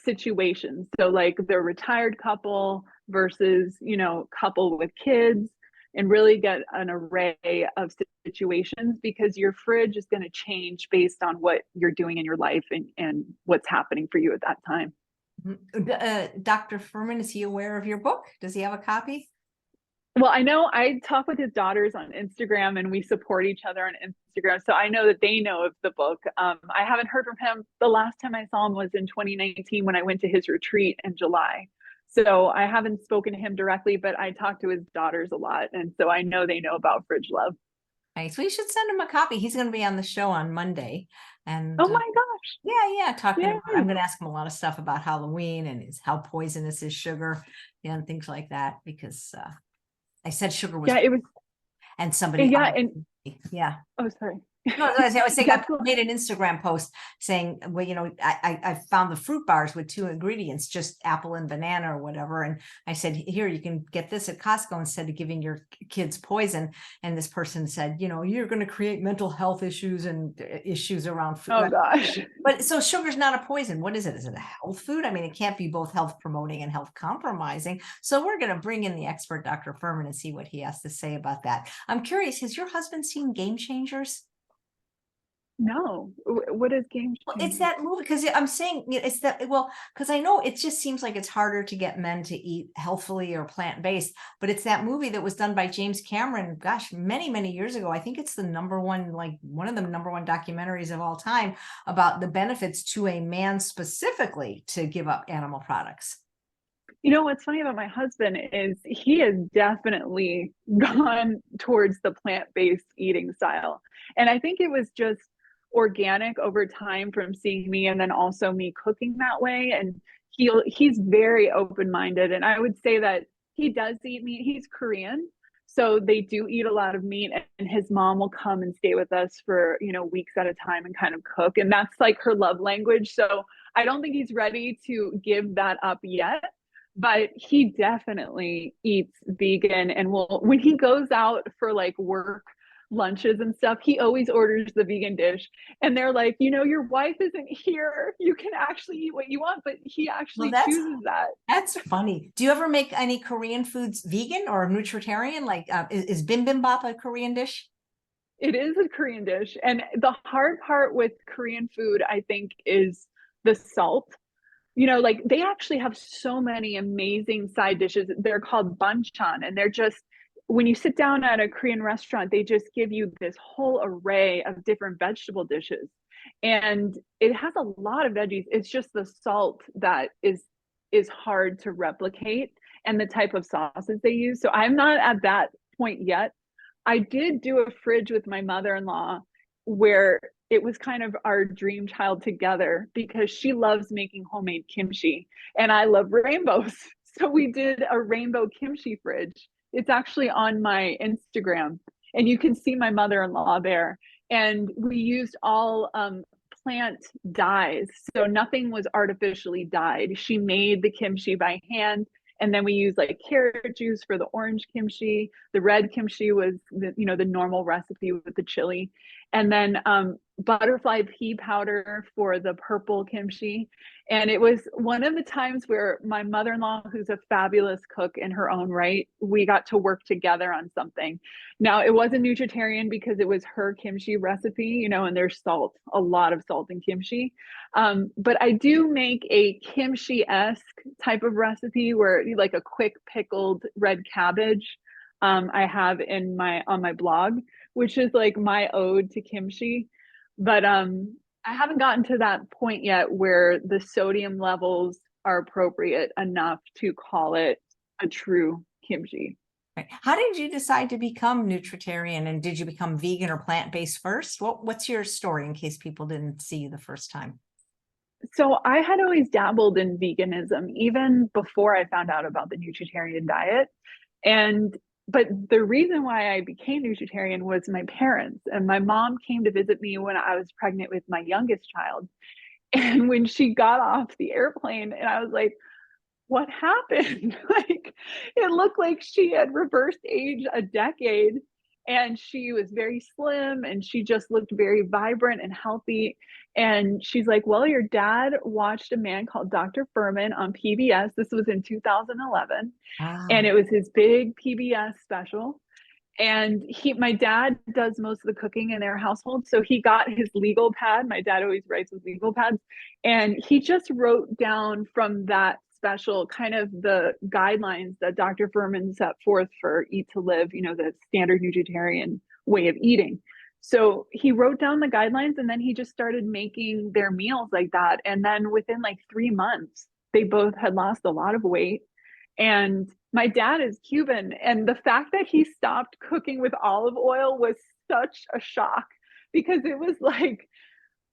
situations. So like the retired couple versus, couple with kids, and really get an array of situations, because your fridge is going to change based on what you're doing in your life and what's happening for you at that time. Dr. Furman, is he aware of your book? Does he have a copy? Well, I know I talk with his daughters on Instagram, and we support each other on Instagram. So I know that they know of the book. I haven't heard from him. The last time I saw him was in 2019 when I went to his retreat in July. So I haven't spoken to him directly, but I talk to his daughters a lot. And so I know they know about Fridge Love. Nice. We should send him a copy. He's going to be on the show on Monday. And Oh my gosh. yeah, talking about, I'm Yay. going to ask him a lot of stuff about Halloween and how poisonous is sugar, and things like that, because I said sugar was, Yeah, it was, and somebody, yeah. And yeah. oh, sorry. No, I was saying, I That's cool. made an Instagram post saying, well, I found the fruit bars with 2 ingredients, just apple and banana or whatever. And I said, here, you can get this at Costco instead of giving your kids poison. And this person said, you're going to create mental health issues and issues around food. Oh gosh. But so sugar's not a poison. What is it? Is it a health food? I mean, it can't be both health promoting and health compromising. So we're going to bring in the expert, Dr. Furman, and see what he has to say about that. I'm curious, has your husband seen Game Changers? No. What is Game Well, Changer? it's that movie, because I'm saying it's that, well, because I know it just seems like it's harder to get men to eat healthfully or plant-based, but it's that movie that was done by James Cameron, gosh, many, many years ago. I think it's the number one, like one of the number one documentaries of all time about the benefits to a man specifically to give up animal products. What's funny about my husband is he has definitely gone towards the plant-based eating style. And I think it was just organic over time from seeing me, and then also me cooking that way. And he's very open-minded. And I would say that he does eat meat. He's Korean, so they do eat a lot of meat, and his mom will come and stay with us for, weeks at a time and kind of cook. And that's like her love language. So I don't think he's ready to give that up yet, but he definitely eats vegan, and will, when he goes out for like work lunches and stuff, he always orders the vegan dish. And they're like, your wife isn't here, you can actually eat what you want, but he actually chooses that. That's funny. Do you ever make any Korean foods vegan or nutritarian? Like, is bibimbap a Korean dish? It is a Korean dish, and the hard part with Korean food, I think, is the salt. Like they actually have so many amazing side dishes. They're called banchan, and they're just, when you sit down at a Korean restaurant, they just give you this whole array of different vegetable dishes. And it has a lot of veggies. It's just the salt that is hard to replicate, and the type of sauces they use. So I'm not at that point yet. I did do a fridge with my mother-in-law where it was kind of our dream child together, because she loves making homemade kimchi and I love rainbows. So we did a rainbow kimchi fridge. It's actually on my Instagram, and you can see my mother-in-law there. And we used all plant dyes. So nothing was artificially dyed. She made the kimchi by hand. And then we used like carrot juice for the orange kimchi. The red kimchi was the normal recipe with the chili. and then butterfly pea powder for the purple kimchi. And it was one of the times where my mother-in-law, who's a fabulous cook in her own right, we got to work together on something. Now, it wasn't nutritarian because it was her kimchi recipe, you know, and there's salt, a lot of salt in kimchi. But I do make a kimchi-esque type of recipe where you like a quick pickled red cabbage. I have in my on my blog, which is like my ode to kimchi. But I haven't gotten to that point yet where the sodium levels are appropriate enough to call it a true kimchi. Right. How did you decide to become nutritarian, and did you become vegan or plant-based first? What's your story in case people didn't see you the first time? So I had always dabbled in veganism even before I found out about the nutritarian diet. And but the reason why I became nutritarian was my parents, and my mom came to visit me when I was pregnant with my youngest child. And when she got off the airplane, and I was like, what happened? Like, it looked like she had reversed age a decade, and she was very slim and she just looked very vibrant and healthy. And she's like, well, your dad watched a man called Dr. Furman on PBS. This was in 2011, and Wow. it was his big PBS special. And my dad does most of the cooking in their household, so he got his legal pad. My dad always writes with legal pads, and he just wrote down from that special kind of the guidelines that Dr. Furman set forth for Eat to Live, you know, the standard nutritarian way of eating. So he wrote down the guidelines, and then he just started making their meals like that. And then within like 3 months, they both had lost a lot of weight. And my dad is Cuban, and the fact that he stopped cooking with olive oil was such a shock, because it was like,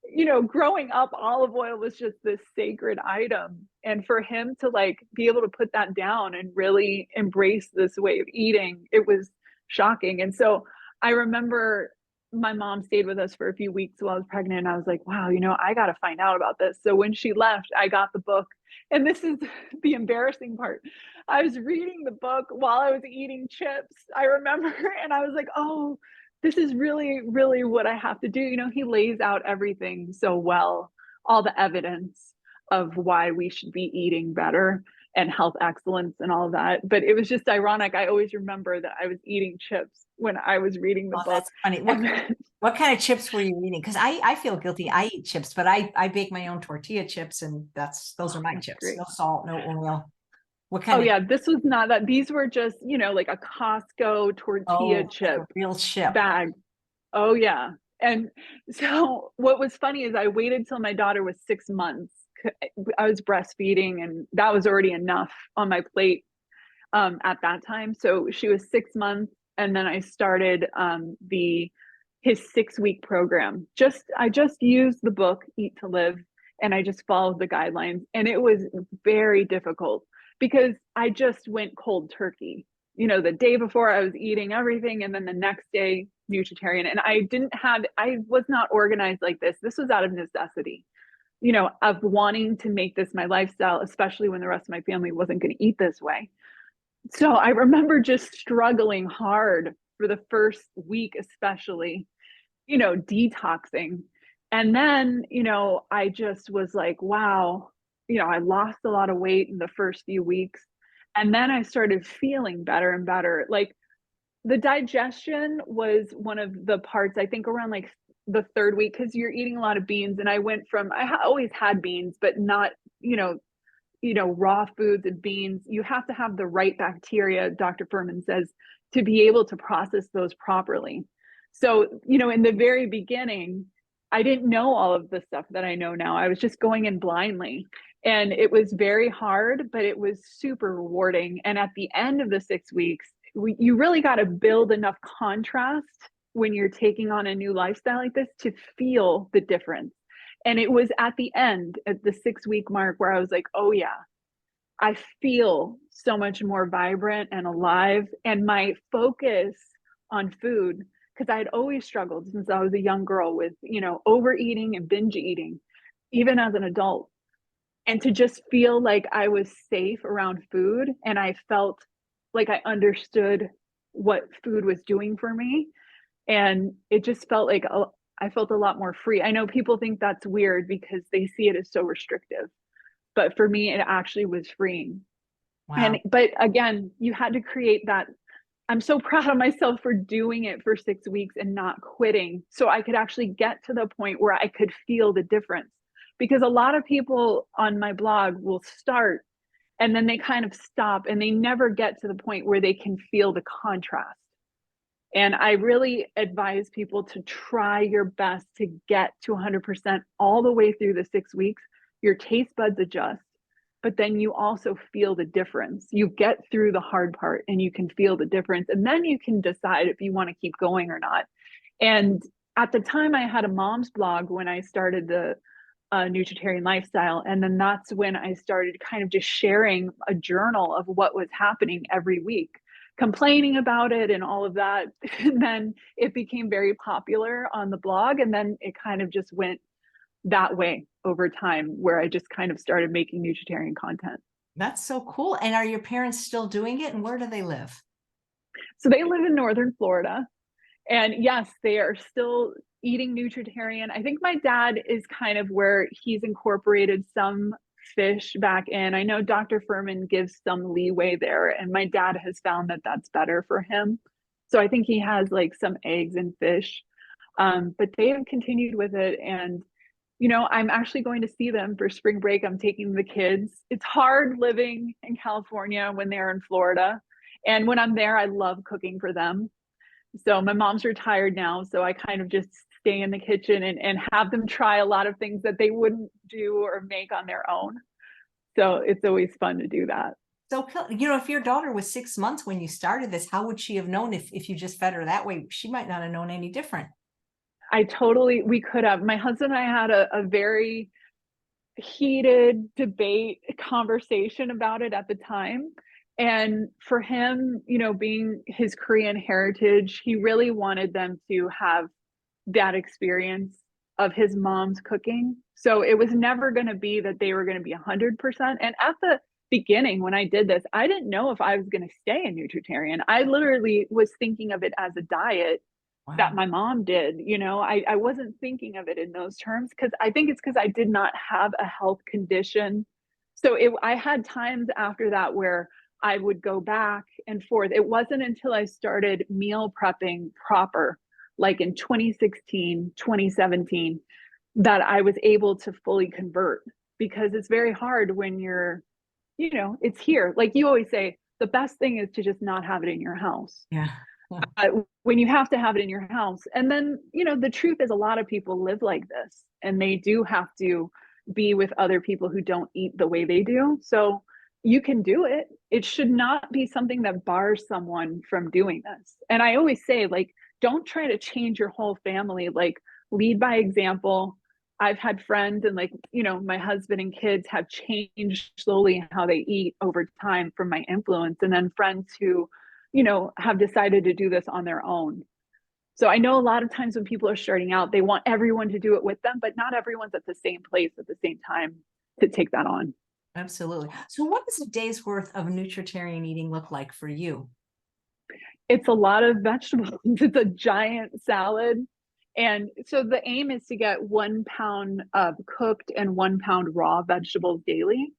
you know, growing up, olive oil was just this sacred item. And for him to like be able to put that down and really embrace this way of eating, it was shocking. And so I remember my mom stayed with us for a few weeks while I was pregnant. And I was like, wow, you know, I got to find out about this. So when she left, I got the book. And this is the embarrassing part. I was reading the book while I was eating chips, I remember, and I was like, oh, this is really, really what I have to do. You know, he lays out everything so well, all the evidence of why we should be eating better and health excellence and all of that. But it was just ironic. I always remember that I was eating chips when I was reading the Oh, book. that's funny. And What kind of chips were you eating? Because I feel guilty. I eat chips, but I bake my own tortilla chips, and those are my that's chips. great. No salt, no oil. What Oh kind of yeah, this was not that. These were just, you know, like a Costco tortilla like chip a real chip? bag. Oh yeah. And so what was funny is I waited till my daughter was 6 months. I was breastfeeding, and that was already enough on my plate at that time. So she was 6 months, and then I started the his 6 week program. I just used the book Eat to Live, and I just followed the guidelines, and it was very difficult because I just went cold turkey. You know, the day before I was eating everything, and then the next day nutritarian. And I was not organized like this. This was out of necessity, you know, of wanting to make this my lifestyle, especially when the rest of my family wasn't going to eat this way. So I remember just struggling hard for the first week, especially, you know, detoxing. And then, you know, I just was like, wow, you know, I lost a lot of weight in the first few weeks. And then I started feeling better and better. Like the digestion was one of the parts, I think around like the third week, because you're eating a lot of beans. And I went from, always had beans, but not, raw foods and beans. You have to have the right bacteria, Dr. Furman says, to be able to process those properly. So, you know, in the very beginning, I didn't know all of the stuff that I know now. I was just going in blindly. And it was very hard, but it was super rewarding. And at the end of the 6 weeks, you really got to build enough contrast when you're taking on a new lifestyle like this to feel the difference. And it was at the end, at the 6 week mark, where I was like, oh, yeah, I feel so much more vibrant and alive. And my focus on food, because I had always struggled since I was a young girl with, you know, overeating and binge eating, even as an adult. And to just feel like I was safe around food, and I felt like I understood what food was doing for me. And it just felt like I felt a lot more free. I know people think that's weird because they see it as so restrictive, but for me, it actually was freeing. Wow. But again, you had to create that. I'm so proud of myself for doing it for 6 weeks and not quitting. So I could actually get to the point where I could feel the difference. Because a lot of people on my blog will start and then they kind of stop and they never get to the point where they can feel the contrast. And I really advise people to try your best to get to 100% all the way through the 6 weeks. Your taste buds adjust, but then you also feel the difference. You get through the hard part and you can feel the difference. And then you can decide if you want to keep going or not. And at the time, I had a mom's blog when I started the nutritarian lifestyle. And then that's when I started kind of just sharing a journal of what was happening every week, complaining about it and all of that. And then it became very popular on the blog. And then it kind of just went that way over time, where I just kind of started making nutritarian content. That's so cool. And are your parents still doing it? And where do they live? So they live in northern Florida. And yes, they are still eating nutritarian. I think my dad is kind of where he's incorporated some fish back in. I know Dr. Furman gives some leeway there, and my dad has found that that's better for him. So I think he has like some eggs and fish, but they have continued with it. And I'm actually going to see them for spring break. I'm taking the kids. It's hard living in California when they're in Florida. And when I'm there, I love cooking for them. So my mom's retired now. So I kind of just stay in the kitchen and have them try a lot of things that they wouldn't do or make on their own. So it's always fun to do that. So, if your daughter was 6 months when you started this, how would she have known if you just fed her that way? She might not have known any different. We could have. My husband and I had a very heated debate conversation about it at the time. And for him, being his Korean heritage, he really wanted them to have that experience of his mom's cooking. So it was never going to be that they were going to be 100%. And at the beginning, when I did this, I didn't know if I was going to stay a nutritarian. I literally was thinking of it as a diet that Wow. my mom did. I wasn't thinking of it in those terms because I think it's because I did not have a health condition. So I had times after that where I would go back and forth. It wasn't until I started meal prepping proper, like in 2016, 2017, that I was able to fully convert, because it's very hard when it's here. Like you always say, the best thing is to just not have it in your house. Yeah. When you have to have it in your house. And then, the truth is a lot of people live like this and they do have to be with other people who don't eat the way they do. So you can do it. It should not be something that bars someone from doing this. And I always say, like, don't try to change your whole family, like lead by example. I've had friends and my husband and kids have changed slowly how they eat over time from my influence. And then friends who have decided to do this on their own. So I know a lot of times when people are starting out, they want everyone to do it with them, but not everyone's at the same place at the same time to take that on. Absolutely. So what does a day's worth of nutritarian eating look like for you? It's a lot of vegetables. It's a giant salad. And so the aim is to get 1 pound of cooked and 1 pound raw vegetables daily.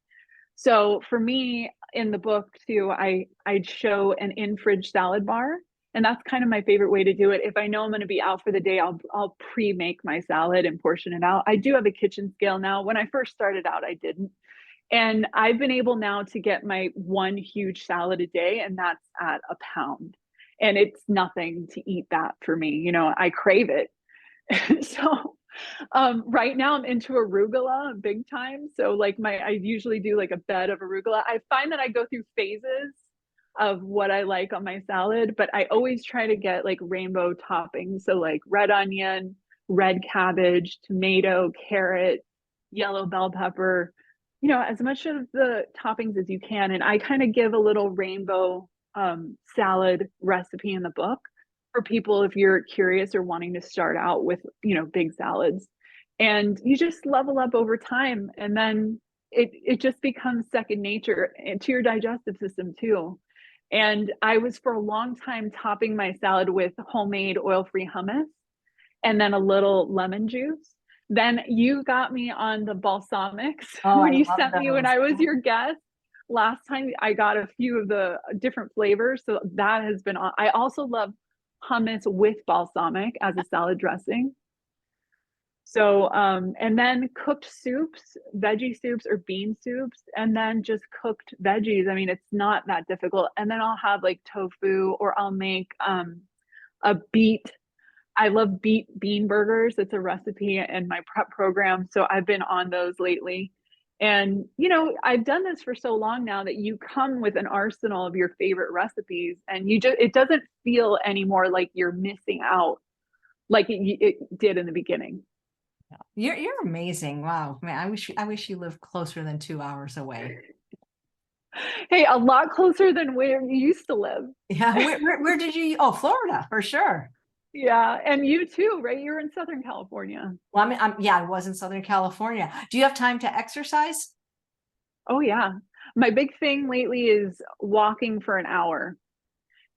So for me in the book too, I'd show an in-fridge salad bar. And that's kind of my favorite way to do it. If I know I'm going to be out for the day, I'll pre-make my salad and portion it out. I do have a kitchen scale now. When I first started out, I didn't. And I've been able now to get my one huge salad a day, and that's at 1 pound. And it's nothing to eat that for me. I crave it. So right now I'm into arugula big time. So I usually do like a bed of arugula. I find that I go through phases of what I like on my salad, but I always try to get like rainbow toppings. So like red onion, red cabbage, tomato, carrot, yellow bell pepper, as much of the toppings as you can. And I kind of give a little rainbow salad recipe in the book for people if you're curious or wanting to start out with, big salads. And you just level up over time. And then it just becomes second nature to your digestive system too. And I was for a long time topping my salad with homemade oil-free hummus. and then a little lemon juice. Then you got me on the balsamics Oh, I when you love sent me when those. I was your guest. Last time I got a few of the different flavors. So that has been on. I also love hummus with balsamic as a salad dressing. So, and then cooked soups, veggie soups or bean soups, and then just cooked veggies. I mean, it's not that difficult. And then I'll have like tofu, or I'll make a beet. I love beet bean burgers. It's a recipe in my prep program. So I've been on those lately. And, you know, I've done this for so long now that you come with an arsenal of your favorite recipes, and you just, it doesn't feel anymore like you're missing out like it did in the beginning. You're amazing. Wow. Man, I wish you lived closer than 2 hours away. Hey, a lot closer than where you used to live. Yeah. Where did you? Oh, Florida, for sure. Yeah, and you too, right? You're in Southern California. Well, yeah, I was in Southern California. Do you have time to exercise? Oh yeah. My big thing lately is walking for an hour.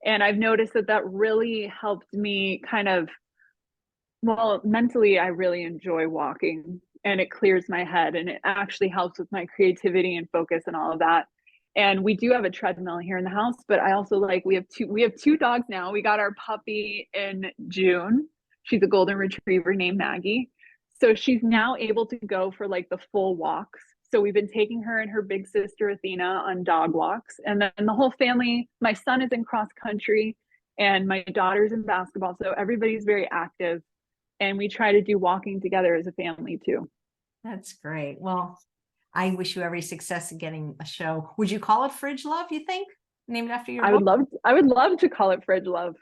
And I've noticed that that really helped me kind of, well, mentally, I really enjoy walking, and it clears my head, and it actually helps with my creativity and focus and all of that. And we do have a treadmill here in the house, but I also like, we have two dogs now. We got our puppy in June. She's a golden retriever named Maggie. So she's now able to go for like the full walks. So we've been taking her and her big sister Athena on dog walks. And then the whole family, my son is in cross country and my daughter's in basketball. So everybody's very active, and we try to do walking together as a family too. That's great. Well, I wish you every success in getting a show. Would you call it Fridge Love, you think? Named after your book? I would love to call it Fridge Love.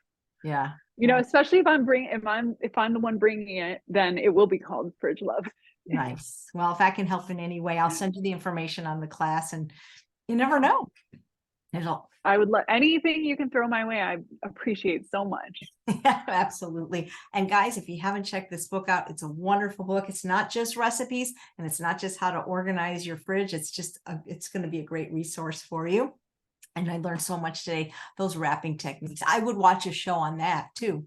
Yeah. You know, especially if if I'm the one bringing it, then it will be called Fridge Love. Nice. Well, if I can help in any way, I'll send you the information on the class, and you never know. I would love anything you can throw my way. I appreciate so much. Yeah, absolutely. And guys, if you haven't checked this book out, it's a wonderful book. It's not just recipes, and it's not just how to organize your fridge. It's just, it's going to be a great resource for you. And I learned so much today, those wrapping techniques. I would watch a show on that too.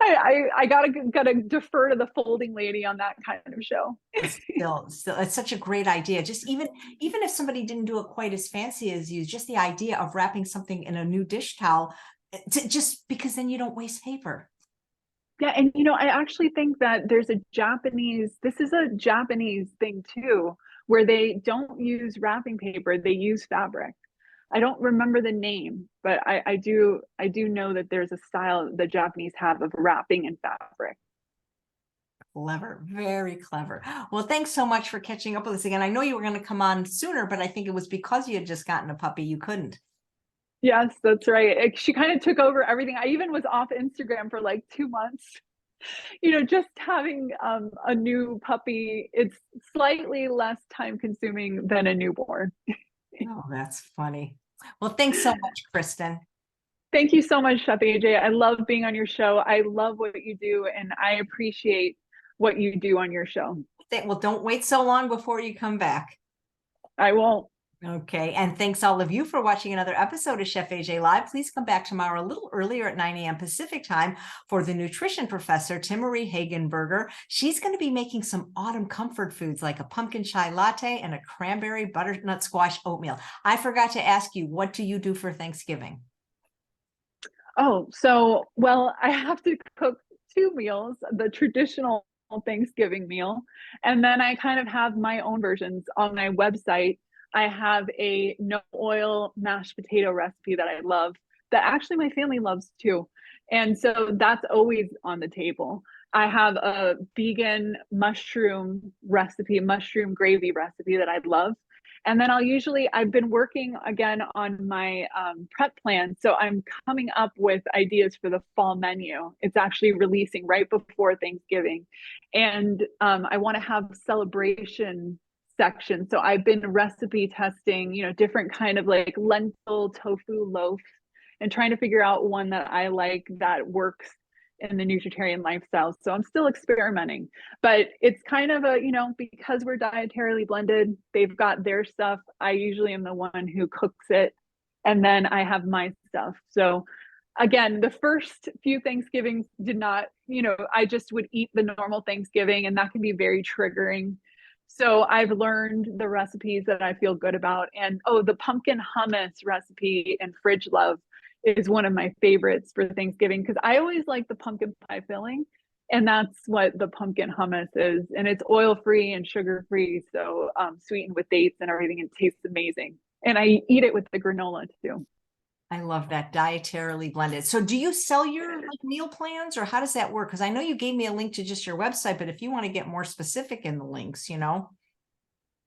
I gotta defer to the folding lady on that kind of show. Still, it's such a great idea. Just even if somebody didn't do it quite as fancy as you, just the idea of wrapping something in a new dish towel, just because then you don't waste paper. Yeah, and you know, I actually think that this is a Japanese thing too, where they don't use wrapping paper, they use fabric. I don't remember the name, but I do know that there's a style the Japanese have of wrapping in fabric. Clever, very clever. Well, thanks so much for catching up with us again. I know you were going to come on sooner, but I think it was because you had just gotten a puppy, you couldn't. Yes, that's right. She kind of took over everything. I even was off Instagram for like 2 months. You know, just having a new puppy, it's slightly less time consuming than a newborn. Oh, that's funny. Well, thanks so much, Kristen. Thank you so much, Chef AJ. I love being on your show. I love what you do, and I appreciate what you do on your show. Well, don't wait so long before you come back. I won't. Okay. And thanks all of you for watching another episode of Chef AJ Live. Please come back tomorrow a little earlier at 9 a.m. Pacific time for the nutrition professor, Timmerie Hagenberger. She's going to be making some autumn comfort foods like a pumpkin chai latte and a cranberry butternut squash oatmeal. I forgot to ask you, what do you do for Thanksgiving? Oh, so, well, I have to cook two meals, the traditional Thanksgiving meal, and then I kind of have my own versions on my website. I have a no oil mashed potato recipe that I love, that actually my family loves too. And so that's always on the table. I have a vegan mushroom recipe, mushroom gravy recipe that I love. And then I've been working again on my prep plan. So I'm coming up with ideas for the fall menu. It's actually releasing right before Thanksgiving. And I want to have celebration section. So I've been recipe testing, you know, different kind of like lentil tofu loaf, and trying to figure out one that I like that works in the nutritarian lifestyle. So I'm still experimenting, but it's kind of a, you know, because we're dietarily blended, they've got their stuff. I usually am the one who cooks it, and then I have my stuff. So again, the first few Thanksgivings did not, you know, I just would eat the normal Thanksgiving, and that can be very triggering. So I've learned the recipes that I feel good about. And oh, the pumpkin hummus recipe and Fridge Love is one of my favorites for Thanksgiving, because I always like the pumpkin pie filling. And that's what the pumpkin hummus is. And it's oil free and sugar free. So sweetened with dates and everything. It tastes amazing. And I eat it with the granola too. I love that, dietarily blended. So do you sell your like meal plans, or how does that work? Because I know you gave me a link to just your website, but if you want to get more specific in the links, you know.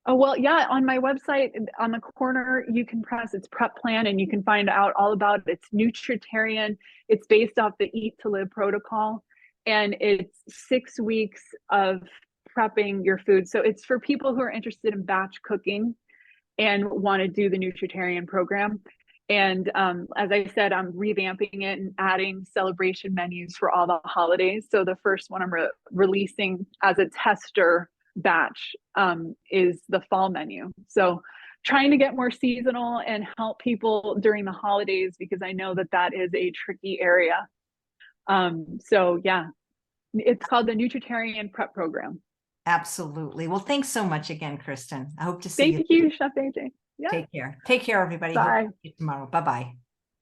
Oh, well, yeah, on my website, on the corner, you can press its prep plan and you can find out all about it. It's nutritarian. It's based off the Eat to Live protocol, and it's 6 weeks of prepping your food. So it's for people who are interested in batch cooking and want to do the nutritarian program. And as I said, I'm revamping it and adding celebration menus for all the holidays. So the first one I'm releasing as a tester batch is the fall menu. So trying to get more seasonal and help people during the holidays, because I know that that is a tricky area. So yeah, it's called the Nutritarian Prep Program. Absolutely. Well, thanks so much again, Kristen. I hope to see you. Thank you, Chef AJ. Yeah. Take care. Take care, everybody. Hope to Bye. see you tomorrow. Bye-bye.